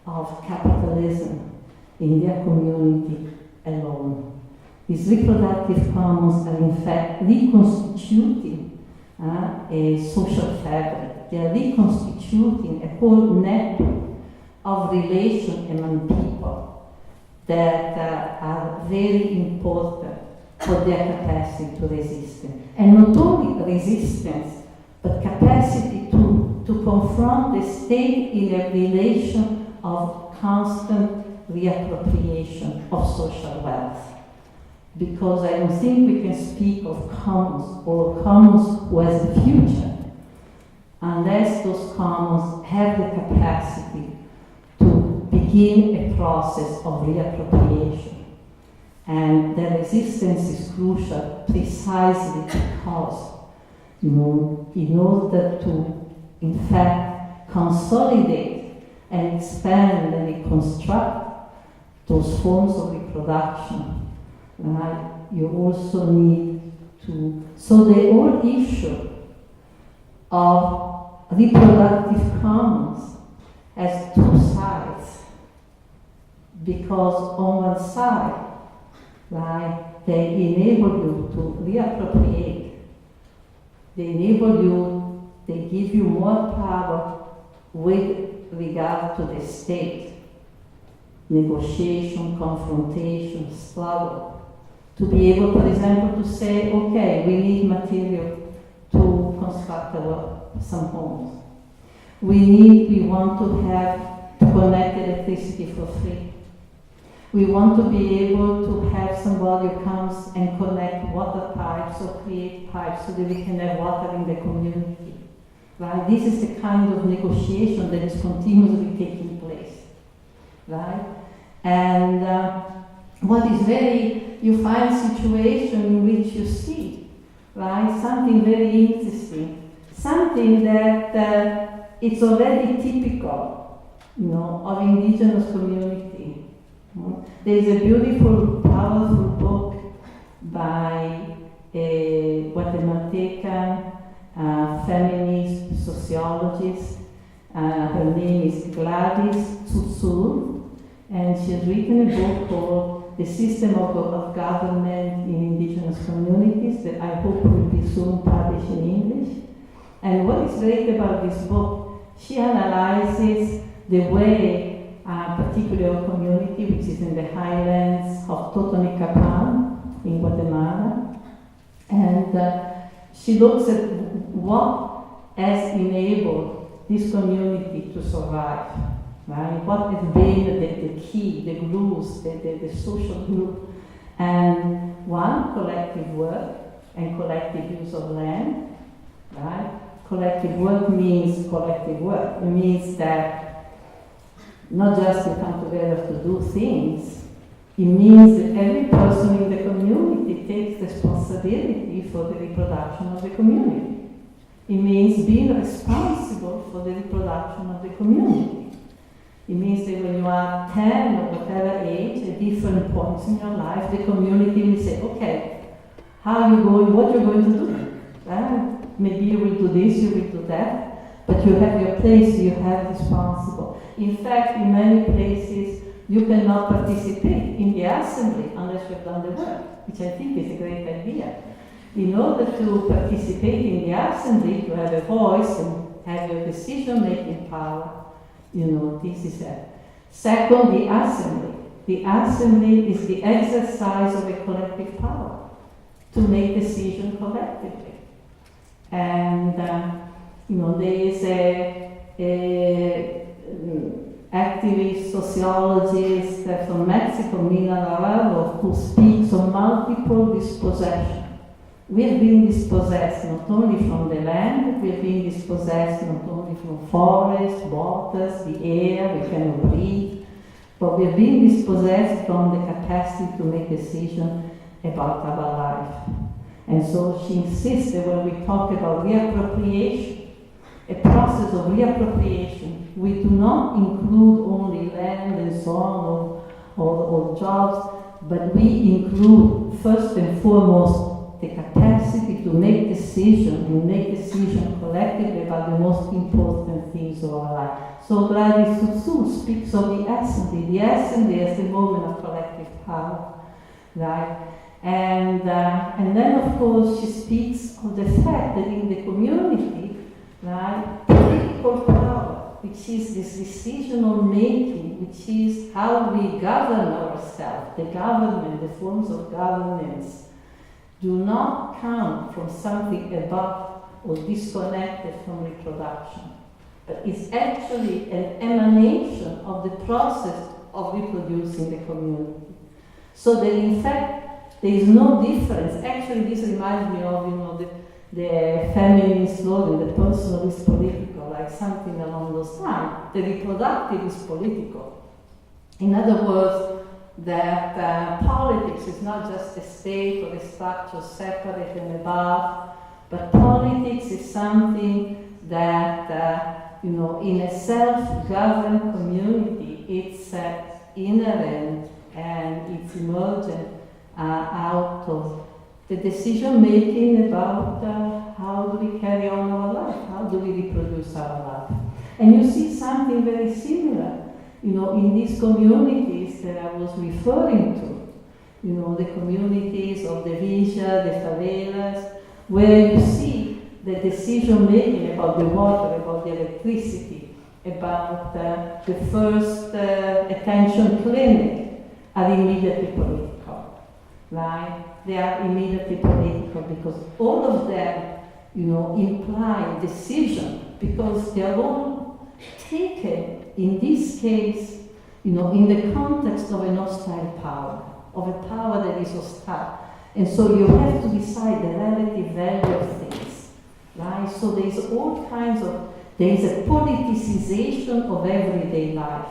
of capitalism in their community alone. These reproductive commons are in fact reconstituting a social fabric. They are reconstituting a whole network of relations among people that are very important for their capacity to resist. And not only resistance, but capacity to confront the state in a relation of constant reappropriation of social wealth. Because I don't think we can speak of commons or commons who has a future unless those commons have the capacity to begin a process of reappropriation. And the resistance is crucial precisely because, in order to, in fact, consolidate and expand and reconstruct those forms of reproduction, right? You also need to, so the whole issue of reproductive commons has two sides, because on one side, right, they enable you to reappropriate, they enable you, they give you more power with regard to the state, negotiation, confrontation, struggle, to be able, for example, to say, okay, we need material to construct some homes. We want to have to connect electricity for free. We want to be able to have somebody who comes and connect water pipes or create pipes so that we can have water in the community. Right? This is the kind of negotiation that is continuously taking place. Right? And what is very, you find a situation in which you see, right, something very interesting, something that it's already typical, you know, of indigenous community. There is a beautiful, powerful book by a Guatemaltecan feminist sociologist. Her name is Gladys Tsutsur, and she has written a book called The System of Government in Indigenous Communities that I hope will be soon published in English. And what is great about this book, she analyzes the way a particular community, which is in the highlands of Totonicapán in Guatemala, and she looks at what has enabled this community to survive, right? What has been the key, the glues, the social glue, and one, collective work and collective use of land, right? Collective work means collective work. It means that not just you come together to do things, it means that every person in the community takes responsibility for the reproduction of the community. It means being responsible for the reproduction of the community. It means that when you are 10 or whatever age, at different points in your life, the community will say, okay, how are you going, what you're going to do? Maybe you will do this, you will do that, but you have your place, you have responsible. In fact, in many places, you cannot participate in the assembly unless you've done the work, which I think is a great idea. In order to participate in the assembly, to have a voice and have your decision-making power, you know, this is it. Second, the assembly. The assembly is the exercise of a collective power to make decisions collectively. And, you know, there is a activist sociologist from Mexico, Mina Navarro, who speaks of multiple dispossession. We have been dispossessed not only from the land, we have been dispossessed not only from forests, waters, the air, we cannot breathe, but we have been dispossessed from the capacity to make decisions about our life. And so she insists that when we talk about reappropriation, a process of reappropriation, we do not include only land and so on or jobs, but we include first and foremost the capacity to make decisions and make decisions collectively about the most important things of our life. So Gladys Tsutsur speaks of the assembly as the moment of collective power, right? And then, of course, she speaks of the fact that in the community, right, political power, which is this decisional making, which is how we govern ourselves, the government, the forms of governance, do not come from something above or disconnected from reproduction, but it's actually an emanation of the process of reproducing the community. So that in fact, there is no difference. Actually, this reminds me of, you know, the feminist slogan, the personal is political, like something along those lines. The reproductive is political. In other words, that politics is not just a state or a structure separate and above, but politics is something that in a self-governed community, it's inherent and it's emergent out of the decision making about how do we carry on our life, how do we reproduce our life. And you see something very similar, in these communities that I was referring to, the communities of the Villa, the favelas, where you see the decision making about the water, about the electricity, about the first attention clinic are immediately political, right? They are immediately political because all of them, imply decision because they are all taken, in this case, in the context of an hostile power, of a power that is hostile. And so you have to decide the relative value of things, right? So there's a politicization of everyday life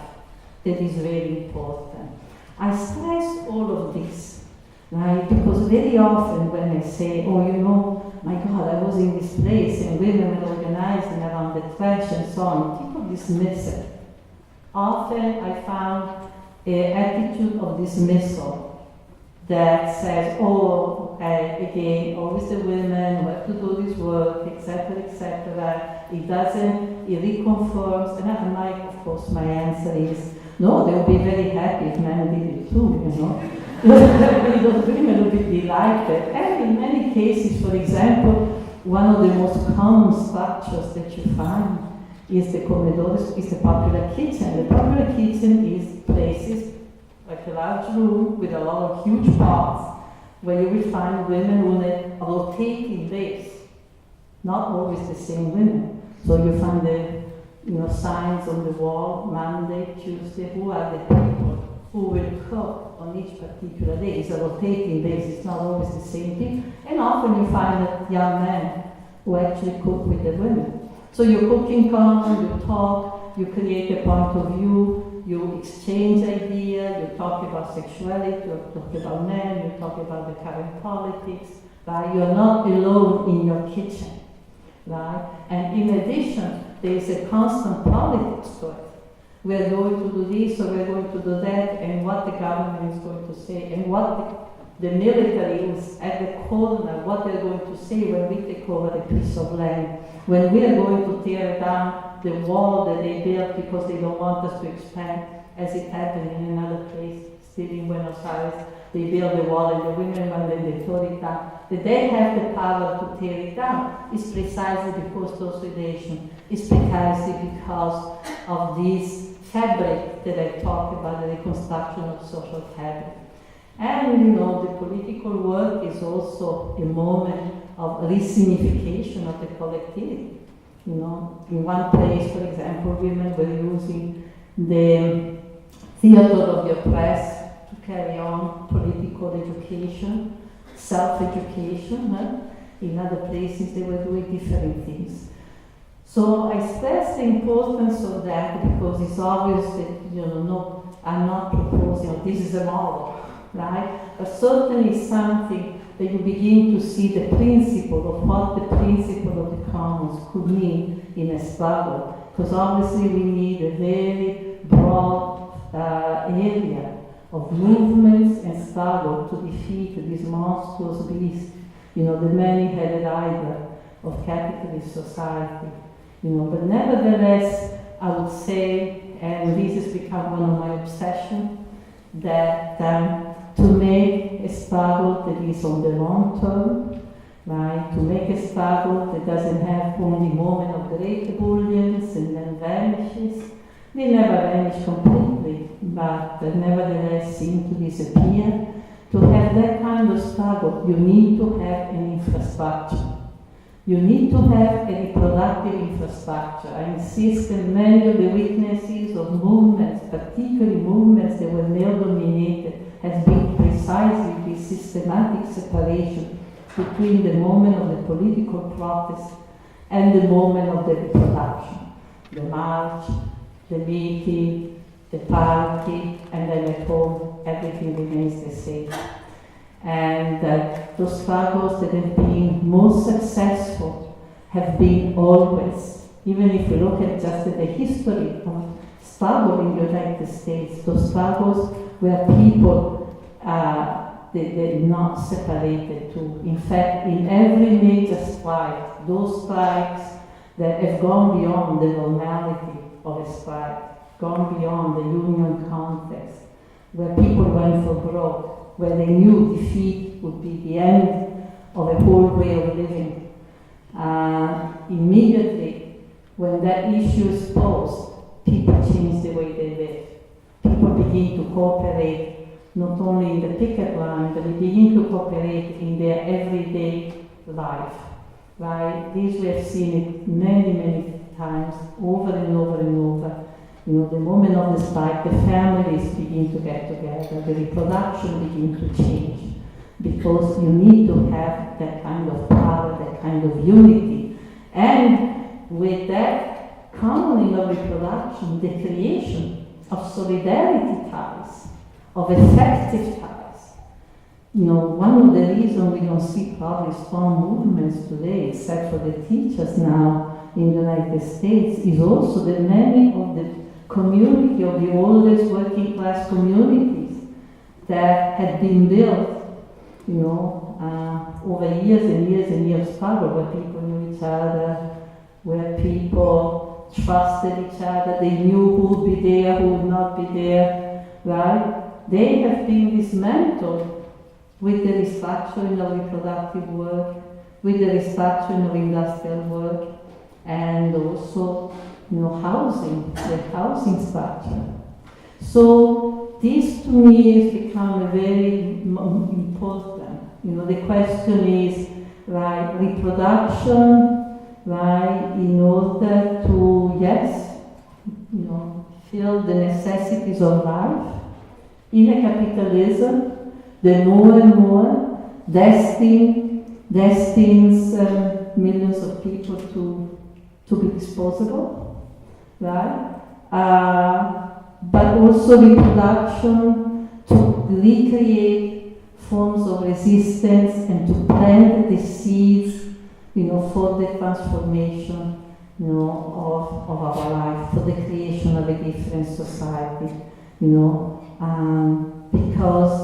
that is very important. I stress all of this, right? Because very often when I say, my God, I was in this place and women were organizing around the trash and so on, people dismiss it. Often I found an attitude of dismissal that says, again, always the women who have to do this work, etc., etc. It reconfirms, and I'm like, of course, my answer is, no, they would be very happy if men did it too, Those women would be delighted. And in many cases, for example, one of the most common structures that you find is the comedores, is the popular kitchen. The popular kitchen is places like a large room with a lot of huge pots where you will find women on a rotating base, not always the same women. So you find the signs on the wall, Monday, Tuesday, who are the people who will cook on each particular day. It's a rotating base, it's not always the same thing. And often you find that young men who actually cook with the women. So you cook in common, you talk, you create a point of view, you exchange ideas, you talk about sexuality, you talk about men, you talk about the current politics, right? You are not alone in your kitchen, right? And in addition, there is a constant politics to it. We are going to do this, or we are going to do that, and what the government is going to say, and what the military is at the corner, what they're going to say when we take over a piece of land, when we are going to tear down the wall that they built because they don't want us to expand, as it happened in another place, still in Buenos Aires. They built the wall, and the women, when they tore it down, that they have the power to tear it down, is precisely because consolidation, is precisely because of this fabric that I talk about, the reconstruction of social fabric. And the political work is also a moment of re-signification of the collectivity. In one place, for example, women were using the theater of the oppressed to carry on political education, self-education. In other places, they were doing different things. So I stress the importance of that because it's obvious that, I'm not proposing this is a model, right? But certainly something that you begin to see the principle of what the principle of the commons could mean in a struggle. Because obviously we need a very broad area of movements and struggle to defeat this monstrous beast, the many-headed idol of capitalist society. But nevertheless, I would say, and this has become one of my obsessions, that to make a struggle that is on the long term, right? To make a struggle that doesn't have only moment of great ebullience and then vanishes. They never vanish completely, but nevertheless seem to disappear. To have that kind of struggle, you need to have an infrastructure. You need to have a reproductive infrastructure. I insist that many of the weaknesses of movements, particularly movements that were male-dominated, has been precisely this systematic separation between the moment of the political protest and the moment of the reproduction. The march, the meeting, the party, and then at home, everything remains the same. And those struggles that have been most successful have been always Even if we look at just at the history of struggle in the United States, those struggles where people they're not separated too. In fact, in every major strike, those strikes that have gone beyond the normality of a strike, gone beyond the union context, where people went for broke, where they knew defeat would be the end of a whole way of living. Immediately, when that issue is posed, people change the way they live. People begin to cooperate not only in the picket line, but they begin to cooperate in their everyday life. Right? This we have seen it many, many times, over and over and over. You know, the moment of the strike, the families begin to get together, the reproduction begins to change, because you need to have that kind of power, that kind of unity. And with that commoning of reproduction, the creation of solidarity ties, of effective ties. You know, one of the reasons we don't see probably strong movements today, except for the teachers now in the United States, is also that many of the community of the oldest working class communities that had been built, you know, over years and years and years of struggle, where people knew each other, where people trusted each other, they knew who would be there, who would not be there, right? They have been dismantled with the restructuring of reproductive work, with the restructuring of industrial work, and also, you know, housing, the housing structure. So this to me has become a very important, you know, the question is, right, reproduction, right, in order to, yes, you know, fill the necessities of life, in a capitalism that more and more destines millions of people to be disposable, right? But also reproduction to recreate forms of resistance and to plant the seeds, you know, for the transformation, you know, of our life, for the creation of a different society, you know. Because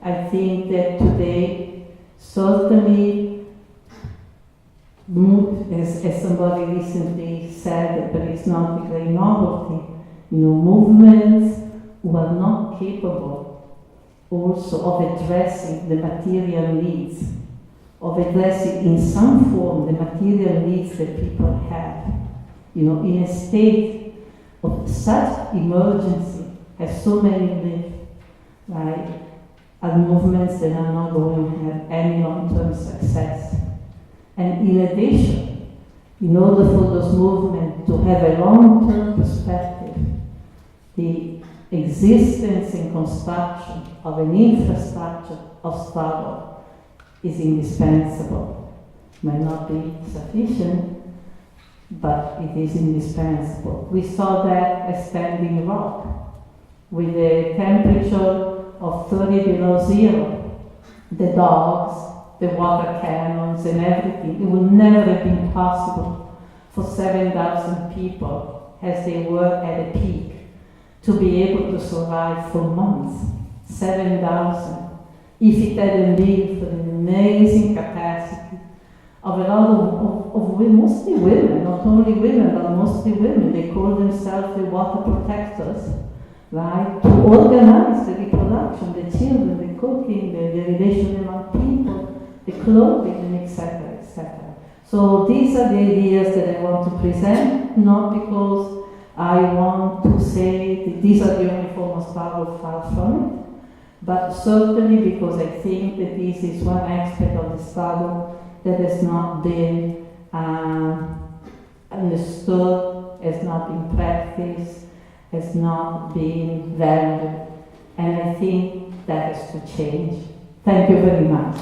I think that today, certainly, as somebody recently said, but it's not a great novelty, you know, movements who are not capable also of addressing the material needs, of addressing in some form the material needs that people have, you know, in a state of such emergency, as so many live, right, are movements that are not going to have any long-term success. And in addition, in order for those movements to have a long-term perspective, the existence and construction of an infrastructure of struggle is indispensable. Might not be sufficient, but it is indispensable. We saw that as Standing Rock, with a temperature of 30 below zero, the dogs, the water cannons and everything. It would never have been possible for 7,000 people, as they were at a peak, to be able to survive for months. 7,000. If it hadn't been for the amazing capacity of a lot of mostly women, not only women, but mostly women. They call themselves the water protectors, right? To organize the reproduction, the children, the cooking, the relation among people, the clothing, and etc., etc. So these are the ideas that I want to present, not because I want to say that these are the only form of struggle, far from it, but certainly because I think that this is one aspect of the struggle that has not been understood, has not been practiced, has not been valued, and I think that has to change. Thank you very much.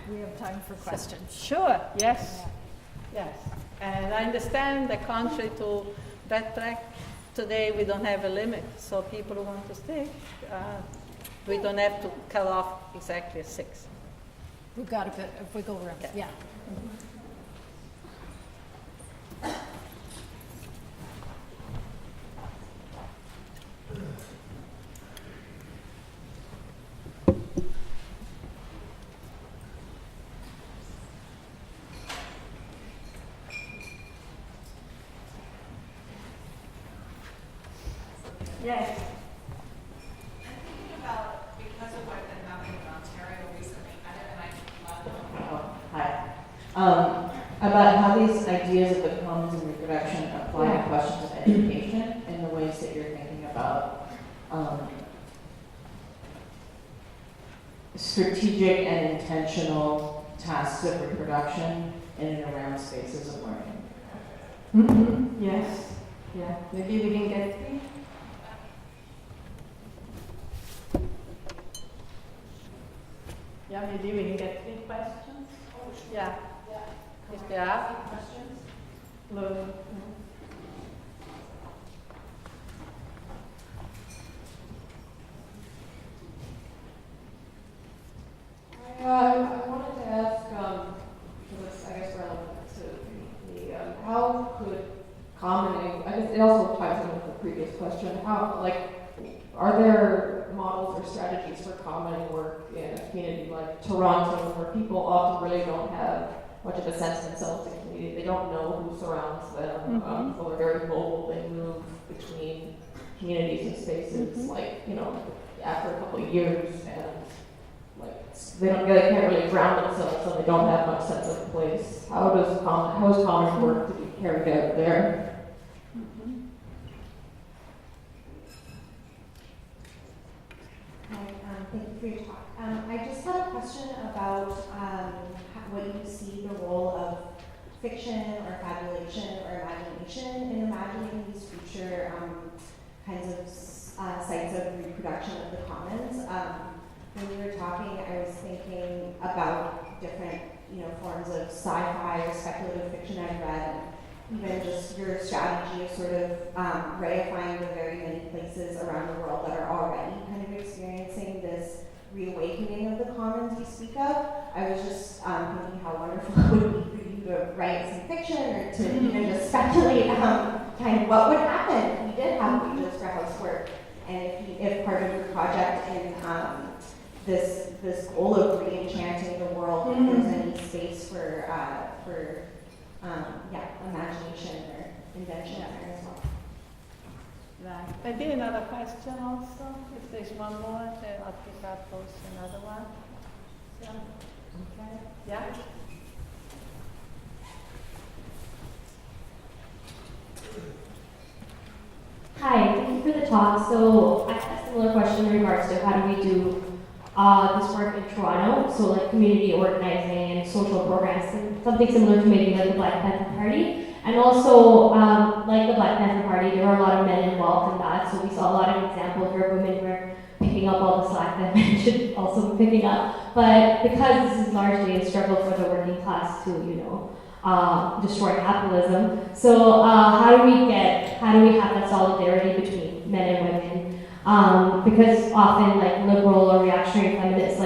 we have time for questions. Sure, yes, yes. And I understand that contrary to that track, today we don't have a limit, so people who want to stay, we don't have to cut off exactly at 6. We've got a bit of wiggle room, Okay. yeah. Yes. I'm thinking about, because of what's been happening in Ontario recently, Hi. About how these ideas of the commons and reproduction apply to questions of education in the ways that you're thinking about strategic and intentional tasks of reproduction in and around spaces of learning. Mm-hmm. Yes. Yeah. Maybe we can get 3. Yeah, maybe we can get 3 questions. Oh, sure. Yeah. Yeah. If there are. Any questions? Learn. I wanted to ask, because it's, I guess, relevant to the, how could commenting, I guess it also ties in with the previous question, how, like, are there models or strategies for commenting work in a community like Toronto, where people often really don't have much of a sense of themselves in community, they don't know who surrounds them, people are very mobile, they move between communities and spaces, like, you know, after a couple of years, and they can't really ground themselves, so they don't have much sense of place. How is common work to be carried out there? Hi, thank you for your talk. I just had a question about what you see the role of fiction or fabulation or imagination in imagining these future kinds of sites of reproduction of the commons. When you were talking, I was thinking about different, forms of sci-fi or speculative fiction I've read, and even just your strategy of sort of reifying the very many places around the world that are already kind of experiencing this reawakening of the commons you speak of. I was just thinking how wonderful it would be for you to write some fiction or to even just speculate kind of what would happen if you did have Wages for Housework, and if part of your project in this goal of re-enchanting the world, if there's any space for imagination or invention there as well. Right. Maybe another question also. If there's one more, then I'll pick up also another one. So, okay. Yeah. Hi, thank you for the talk. So I have a similar question in regards to how do we do this work in Toronto, so like community organizing and social programs, and something similar to maybe like the Black Panther Party. And also, like the Black Panther Party, there were a lot of men involved in that, so we saw a lot of examples where women were picking up all the slack that men should also be picking up. But because this is largely a struggle for the working class to, destroy capitalism, so how do we have that solidarity between men and women? Because often like liberal or reactionary feminists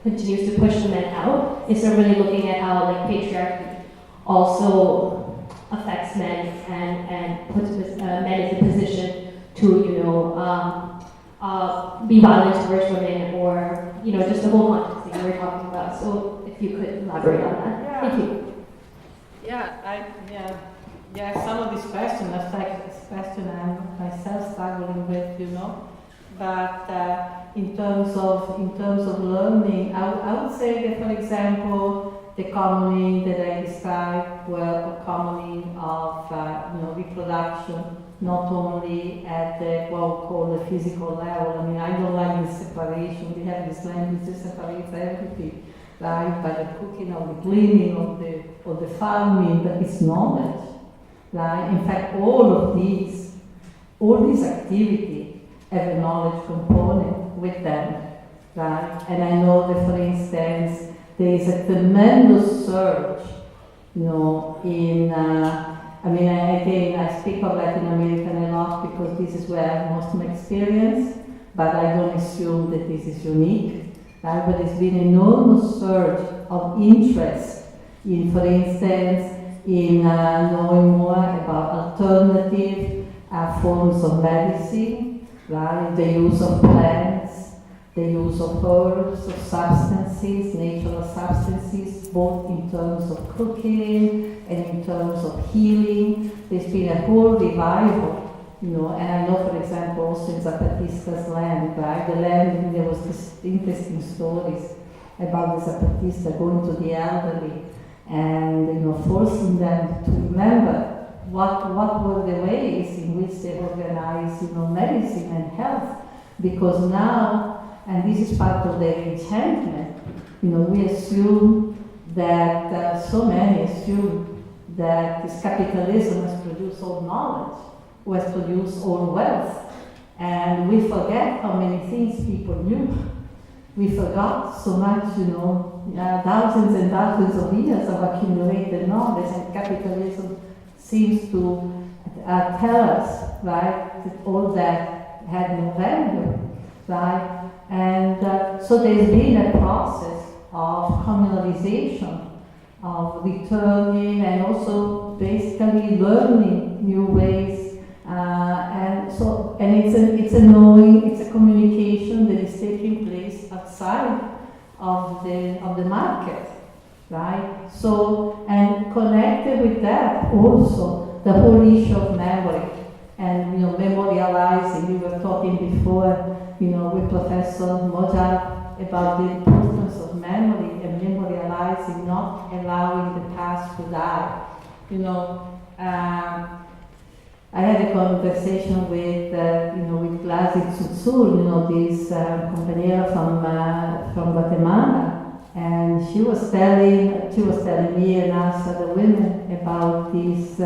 continues to push the men out, instead of really looking at how like patriarchy also affects men and puts men in a position to be violent towards women, or just the whole context that you were talking about. So if you could elaborate on that. Yeah. Thank you. Yeah, some of these questions are like this question I'm myself struggling with, But in terms of learning, I would say that, for example, the commoning that I described were a commoning of reproduction, not only at what we call the physical level. I mean, I don't like this separation. We have this language that separates everything, right? By the cooking or the cleaning or the farming, but it's knowledge, right? In fact, all these activities have a knowledge component with them, right? And I know that, for instance, there is a tremendous surge, in, again, I speak of Latin America a lot because this is where I have most of my experience, but I don't assume that this is unique. Right? But there's been an enormous surge of interest in, for instance, in knowing more about alternative forms of medicine, right? The use of plants, the use of herbs, of substances, natural substances, both in terms of cooking and in terms of healing. There's been a whole revival, and I know, for example, also in Zapatista's land, right? The land, there was this interesting stories about the Zapatista going to the elderly and, forcing them to remember what were the ways in which they organized, medicine and health, because now, and this is part of their enchantment, we assume that, so many assume that this capitalism has produced all knowledge, who has produced all wealth, and we forget how many things people knew. We forgot so much, thousands and thousands of years of accumulated knowledge, and capitalism seems to tell us, right, that all that had no value, right? And so there's been a process of communalization, of returning and also basically learning new ways. It's a knowing, it's a communication that is taking place outside of the market, right? So, and connected with that also the whole issue of memory and memorializing. We were talking before, with Professor Moja about the importance of memory and memorializing, not allowing the past to die. I had a conversation with Glazy Tsutsur, this compañera from Guatemala, and she was telling me and us other women about this,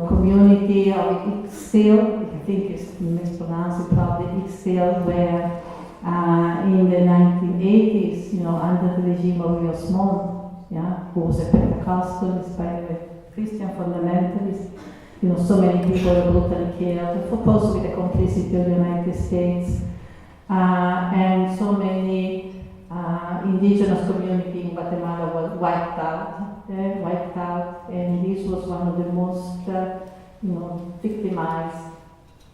community of Ixtil, I think it's mispronounced probably, Ixtil, where in the 1980s, under the regime of Osmond, who was a Pentecostalist, by the way, Christian fundamentalist. So many people were brutally killed, supposedly the complicity of the United States, and so many indigenous community in Guatemala was wiped out, and this was one of the most, victimized.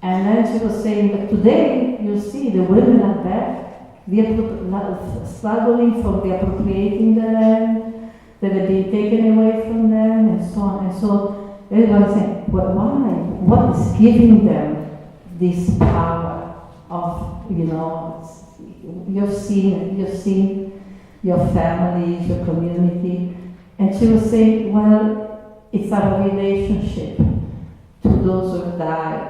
And then she was saying, but today, you see, the women are back, struggling from the appropriating the land that had been taken away from them, and so on. And so everyone saying, well, why? What is giving them this power of, you've seen your families, your community. And she was saying, well, it's our relationship to those who have died.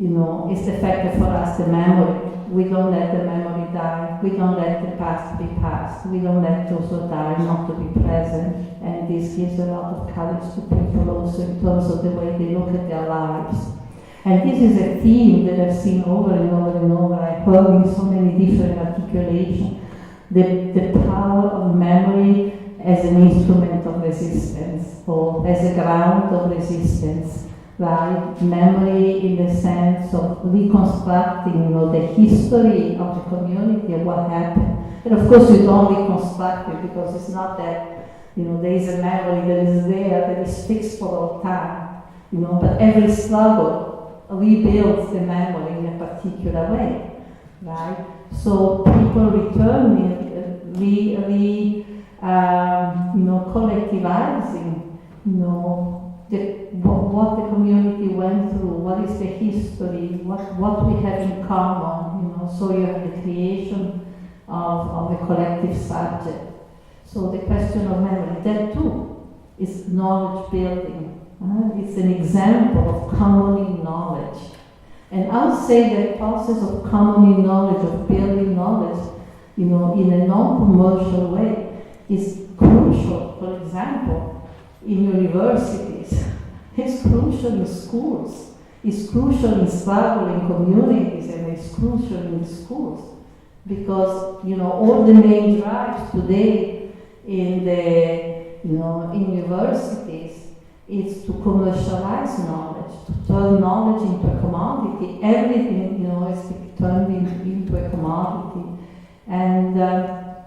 It's the fact that for us the memory, we don't let the memory die. We don't let the past be past. We don't let those who die not to be present. And this gives a lot of courage to people also in terms of the way they look at their lives. And this is a theme that I've seen over and over and over. I've heard in so many different articulations. The power of memory as an instrument of resistance, or as a ground of resistance, right? Memory in the sense of reconstructing, the history of the community and what happened. And of course, you don't reconstruct it because it's not that, there is a memory that is there, that is fixed for all time, but every struggle rebuilds the memory in a particular way, right? So people returning, collectivizing, what the community went through, what is the history, what we have in common, so you have the creation of a collective subject. So the question of memory, that too is knowledge building. It's an example of commoning knowledge. And I'll say that process of commoning knowledge, of building knowledge, in a non-commercial way is crucial, for example, in universities. It's crucial in schools. It's crucial in struggling communities, and it's crucial in schools. because all the main drives today in the in universities is to commercialize knowledge, to turn knowledge into a commodity. Everything is turned into a commodity, and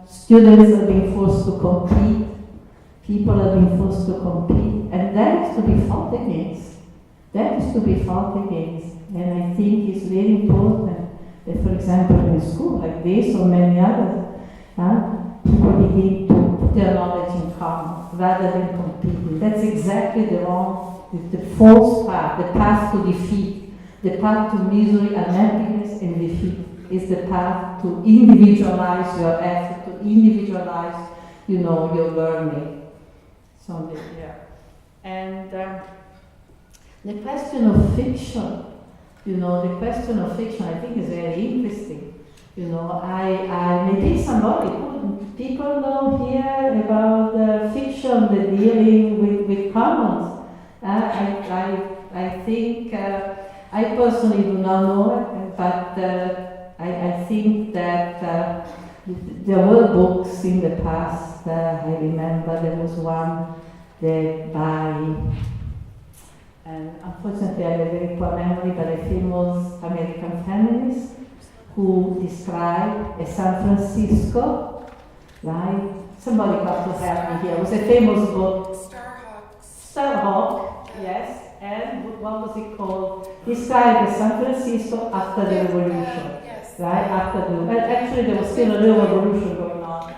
students are being forced to compete. People are being forced to compete, and that is to be fought against. That is to be fought against, and I think it's very important that, for example, in a school like this or many others, people begin to put their knowledge in common rather than competing. That's exactly the false path, the path to defeat, the path to misery, unhappiness, and defeat is the path to individualize your effort, to individualize, your learning. So, yeah. And the question of fiction, the question of fiction I think is very interesting. I maybe people know here about fiction, the dealing with commons. I think, I personally do not know it, but I think that there were books in the past. I remember there was one that by, and unfortunately I have a very poor memory, but a famous American feminist who described a San Francisco, right? Somebody got to help me here. It was a famous book. Starhawk, yes. And what was it called? Described San Francisco after the revolution. Yes. Right? Actually there was still a real revolution going on.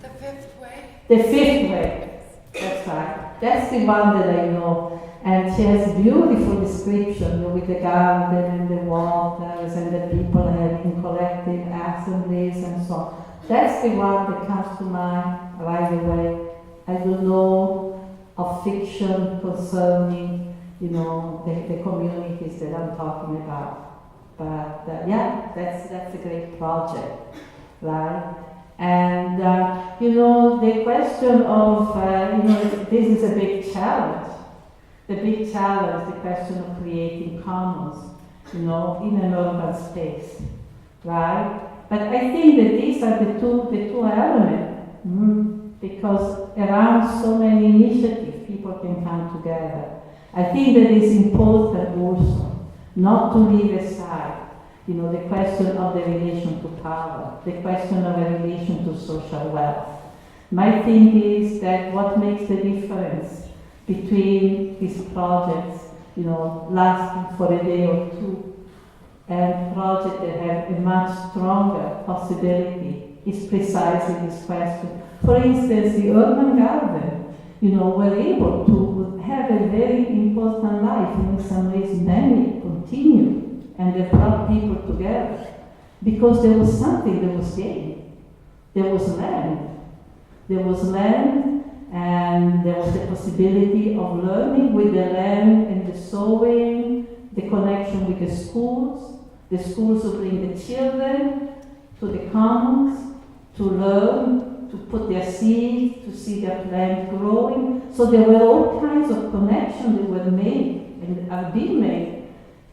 The Fifth Way? The Fifth Way. That's right. That's the one that I know. And she has beautiful description with the garden and the waters and the people having collective assemblies and so on. That's the one that comes to mind right away. I don't know of fiction concerning, the communities that I'm talking about. But yeah, that's a great project, right? And the question of, this is a big challenge. The big challenge, the question of creating commons, in an urban space, right? But I think that these are the two elements, because around so many initiatives, people can come together. I think that it's important also not to leave aside, the question of the relation to power, the question of a relation to social wealth. My thing is that what makes the difference between these projects, lasting for a day or two, and projects that have a much stronger possibility is precisely this question. For instance, the urban garden, were able to have a very important life, and in some ways many continue, and they brought people together, because there was something that was gained. There was land. There was land, and there was the possibility of learning with the land and the sowing, the connection with the schools who bring the children to the commons to learn, to put their seeds, to see their plant growing. So there were all kinds of connections that were made and are being made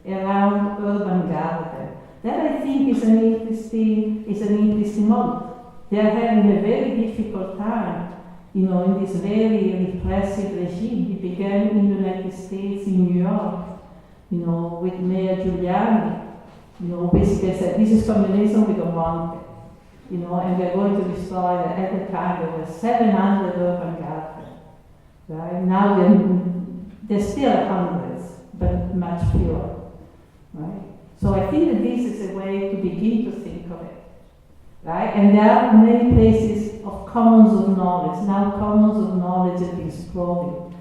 around urban garden. That I think is an interesting model. They are having a very difficult time, in this very repressive regime. It began in the United States, in New York, with Mayor Giuliani, basically said, this is communism, we don't want it, and we're going to destroy it. At the time there were 700 urban gardens, right? Now there's still hundreds, but much fewer, right? So I think that this is a way to begin to think of it, right? And there are many places of commons of knowledge. Now commons of knowledge are exploding,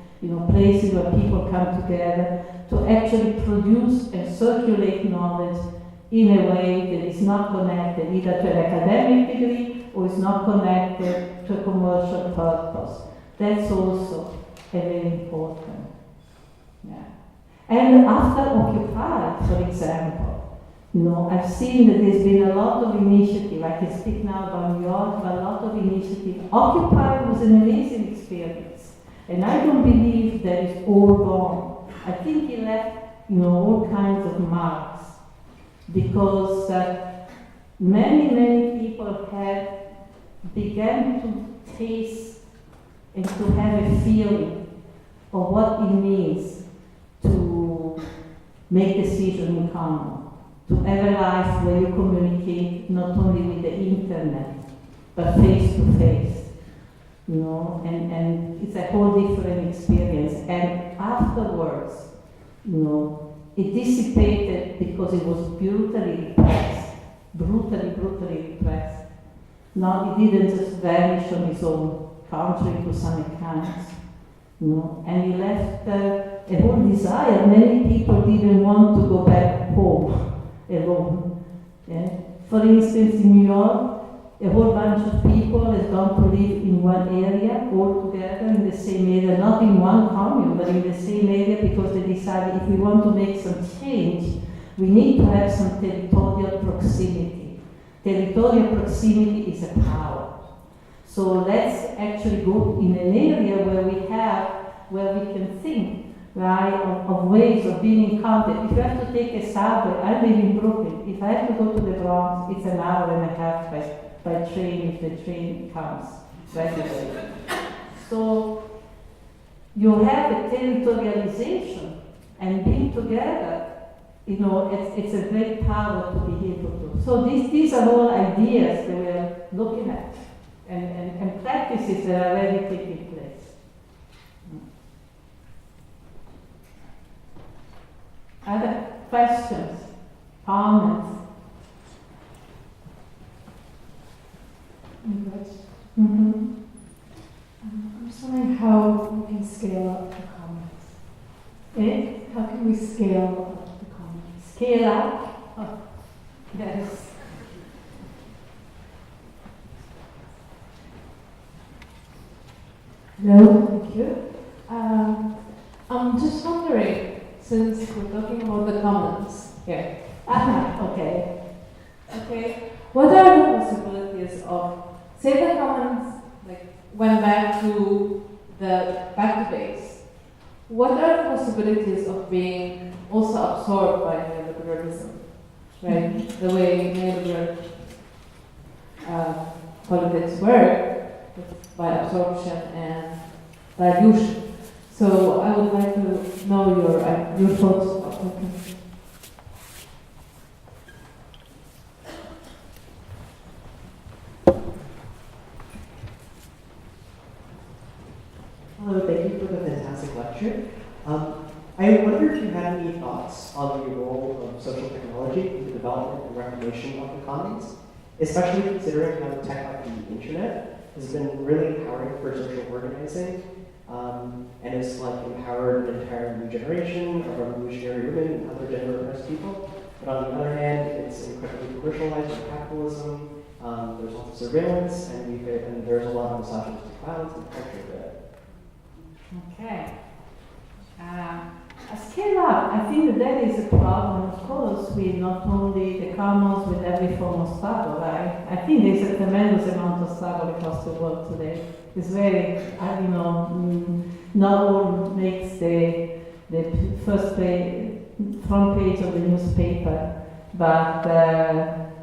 places where people come together to actually produce and circulate knowledge in a way that is not connected either to an academic degree or is not connected to a commercial purpose. That's also very important. Yeah. And after Occupy, for example, I've seen that there's been a lot of initiative. I can speak now about New York, but a lot of initiative. Occupy was an amazing experience, and I don't believe that it's all gone. I think it left, all kinds of marks, because many people began to taste and to have a feeling of what it means to make decisions in common, to have a life where you communicate not only with the internet, but face to face, and it's a whole different experience. And afterwards, it dissipated because it was brutally repressed. Now it didn't just vanish on its own country to some accounts, and it left a whole desire. Many people didn't want to go back home alone. Yeah? For instance, in New York, a whole bunch of people has gone to live in one area, all together in the same area, not in one commune, but in the same area, because they decided if we want to make some change, we need to have some territorial proximity. Territorial proximity is a power. So let's actually go in an area where we can think, right, of ways of being in contact. If you have to take a subway, I live in Brooklyn. If I have to go to the Bronx, it's an hour and a half by train if the train comes regularly. So you have a territorialization and being together, it's a great power to be able to. So these are all ideas that we're looking at and practices that are already taking place. Other questions, comments? Mm-hmm. I'm just wondering how we can scale up the commons. How can we scale up the commons? Scale up? Oh, yes. No, thank you. I'm just wondering, since we're talking about the commons here. Okay. Okay. What are the possibilities of, say the commons went back to base? What are the possibilities of being also absorbed by neoliberalism? Right? The way neoliberal politics work by absorption and dilution. So I would like to know your thoughts about that. Hello, thank you for the fantastic lecture. I wonder if you had any thoughts on the role of social technology in the development and reformation of the commons, especially considering how tech like the internet has been really empowering for social organizing, and has empowered an entire new generation of revolutionary women and other gender oppressed people. But on the other hand, it's incredibly commercialized by capitalism. There's also surveillance, and there's a lot of misogynistic violence and culture there. Okay. Scale up. I think that is a problem, of course, with not only the commons, with every form of struggle, right? I think there's a tremendous amount of struggle across the world today. It's very, not all makes the front page of the newspaper, but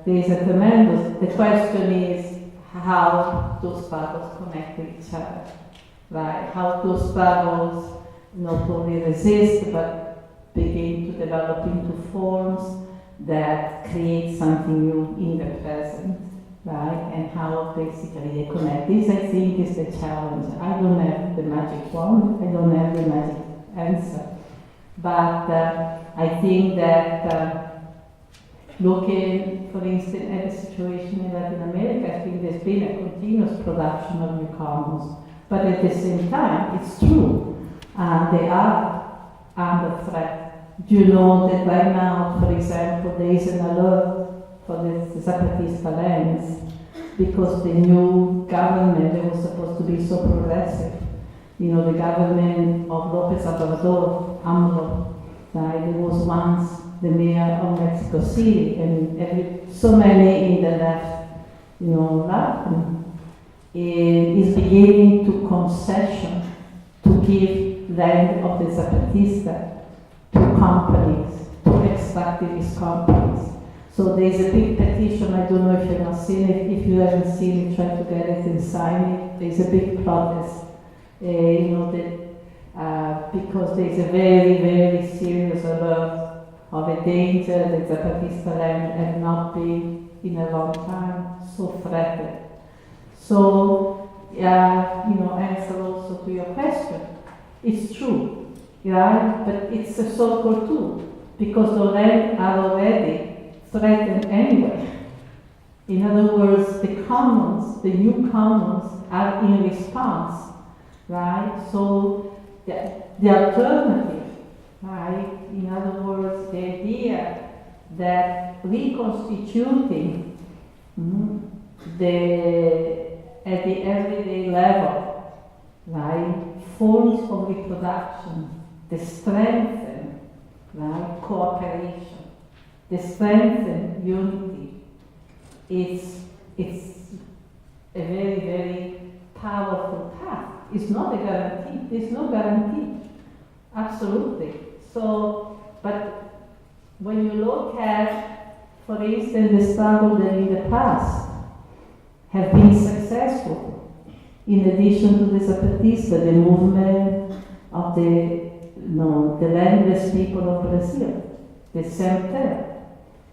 there's a tremendous, the question is how those struggles connect with each other, right? How those struggles not only resist, but begin to develop into forms that create something new in the present, right? And how basically they connect. This, I think, is the challenge. I don't have the magic wand, I don't have the magic answer. But I think that looking, for instance, at the situation in Latin America, I think there's been a continuous production of new commons. But at the same time, it's true. They are under threat. Do you know that right now, for example, there is an alert for the Zapatista lands because the new government, that was supposed to be so progressive, the government of López Obrador, AMLO, right? There was once the mayor of Mexico City, and so many in the left, Latin, is beginning to concession to give land of the Zapatista to companies, to extractivist companies. So there's a big petition, I don't know if you have seen it. If you haven't seen it, try to get it and sign it. There's a big protest, because there's a very, very serious alert of a danger that Zapatista land have not been in a long time so threatened. So, answer also to your question. It's true, right? But it's a so-called tool, because the land are already threatened anyway. In other words, the commons, the new commons, are in response, right? So the alternative, right? In other words, the idea that reconstituting at the everyday level, right, forms of reproduction, the strengthen, right, cooperation, the strengthen unity, it's a very, very powerful path. It's not a guarantee. There's no guarantee. Absolutely. So, but when you look at, for instance, the struggle that in the past have been successful, in addition to the Zapatista, the movement of the landless people of Brazil, the sem terra,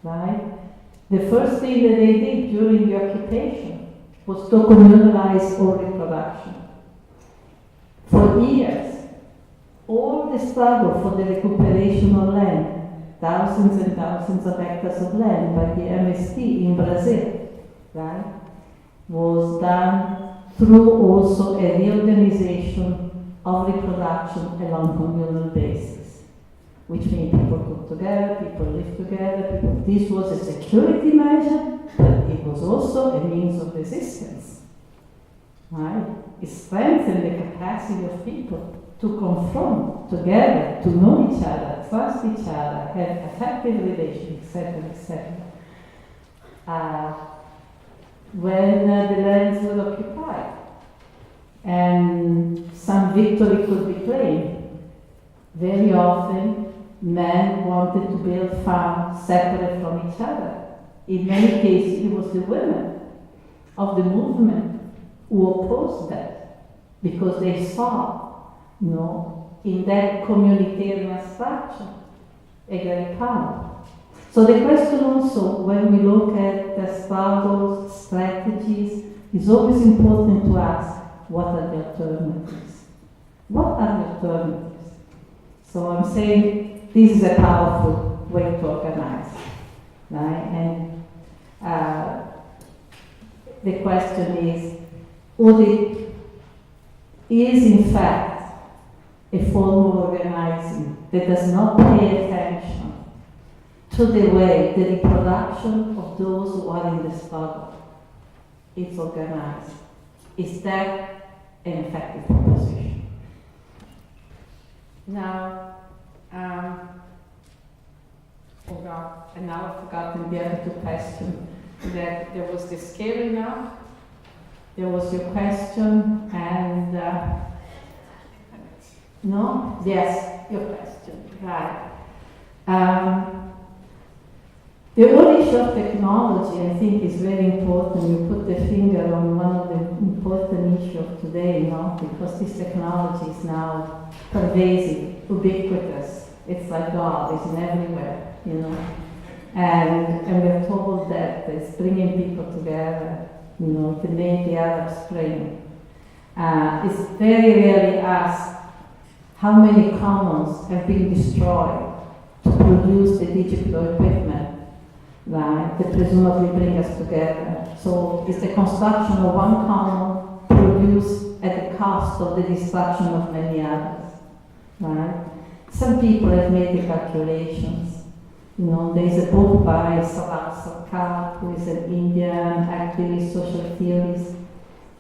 right? The first thing that they did during the occupation was to communalize all reproduction. For years, all the struggle for the recuperation of land, thousands and thousands of hectares of land by the MST in Brazil, right, was done through also a reorganization of reproduction along communal basis, which means people cook together, people live together, this was a security measure, but it was also a means of resistance, right? It strengthened the capacity of people to confront together, to know each other, trust each other, have effective relations, etc., etc. When the lands were occupied and some victory could be claimed, very often men wanted to build farms separate from each other. In many cases, it was the women of the movement who opposed that because they saw, in that communitarian structure, a great power. So the question also, when we look at the struggles, strategies, is always important to ask, what are the alternatives? What are the alternatives? So I'm saying this is a powerful way to organize, right? And the question is, is in fact a form of organizing that does not pay attention to the way the reproduction of those who are in the struggle is organized? Is that an effective proposition? Now, and now I've forgotten the other two questions. That there was the scaling up, there was your question, and no? Yes, your question, right. The whole issue of technology, I think, is very important. You put the finger on one of the important issues of today, because this technology is now pervasive, ubiquitous. It's like God, it's in everywhere, And we're told that it's bringing people together, to make the Arab Spring. It's very rarely asked how many commons have been destroyed to produce the digital equipment, right, that presumably bring us together. So it's the construction of one common produced at the cost of the destruction of many others, right? Some people have made the calculations. There's a book by Salah Sarkar, who is an Indian activist, social theorist,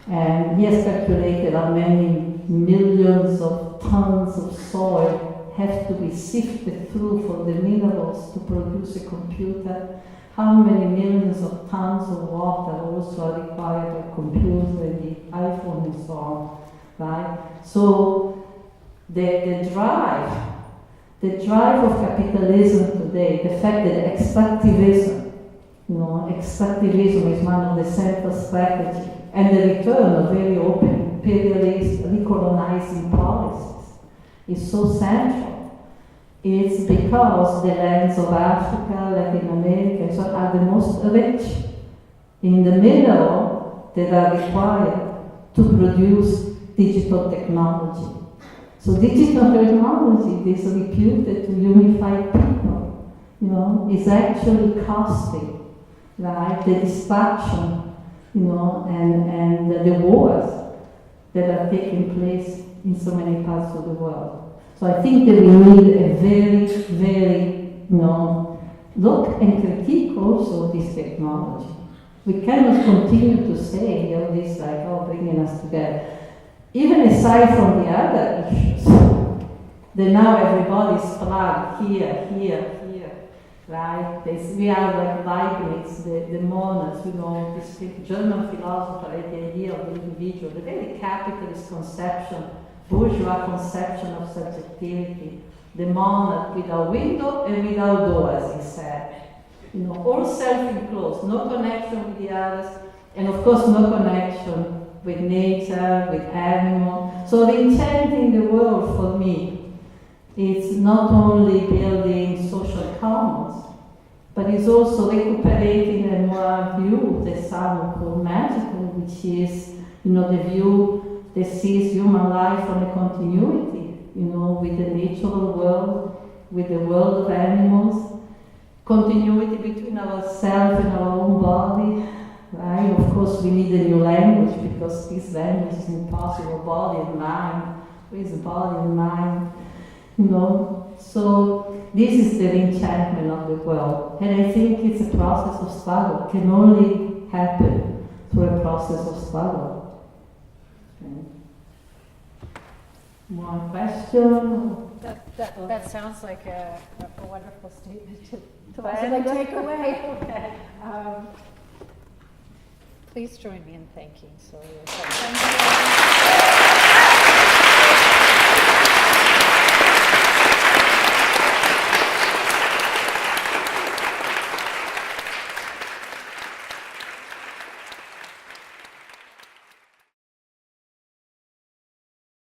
and he has calculated how many millions of tons of soil have to be sifted through for the minerals to produce a computer, how many millions of tons of water also are required by computer and the iPhone and so on, right? So the drive of capitalism today, the fact that extractivism Extractivism is one of the central strategies, and the return of very open imperialist recolonizing policies is so central. It's because the lands of Africa, Latin America, and so on are the most rich in the mineral that are required to produce digital technology. So digital technology is reputed to unify people, is actually costing, right, the destruction, and the wars that are taking place in so many parts of the world. So I think that we need a very, very, look and critique also this technology. We cannot continue to say, this bringing us together. Even aside from the other issues, that now everybody's plugged here, right? We are like Leibniz, the monarchs, this German philosopher had the idea of the individual, the very capitalist conception, bourgeois conception of subjectivity, the monarch without window and without doors, he said. All self-enclosed, no connection with the others, and of course no connection with nature, with animals. So re-enchanting the world for me is not only building social commons, but it's also recuperating a more view that some call magical, which is, the view that sees human life on a continuity, with the natural world, with the world of animals, continuity between ourselves and our own body, right? Of course, we need a new language because this language is impossible. Body and mind. Where is the body and mind? So this is the enchantment of the world, and I think it's a process of struggle. It can only happen through a process of struggle. Okay. More question? That sounds like a wonderful statement to Well, take away. Okay. Please join me in thanking Silvia.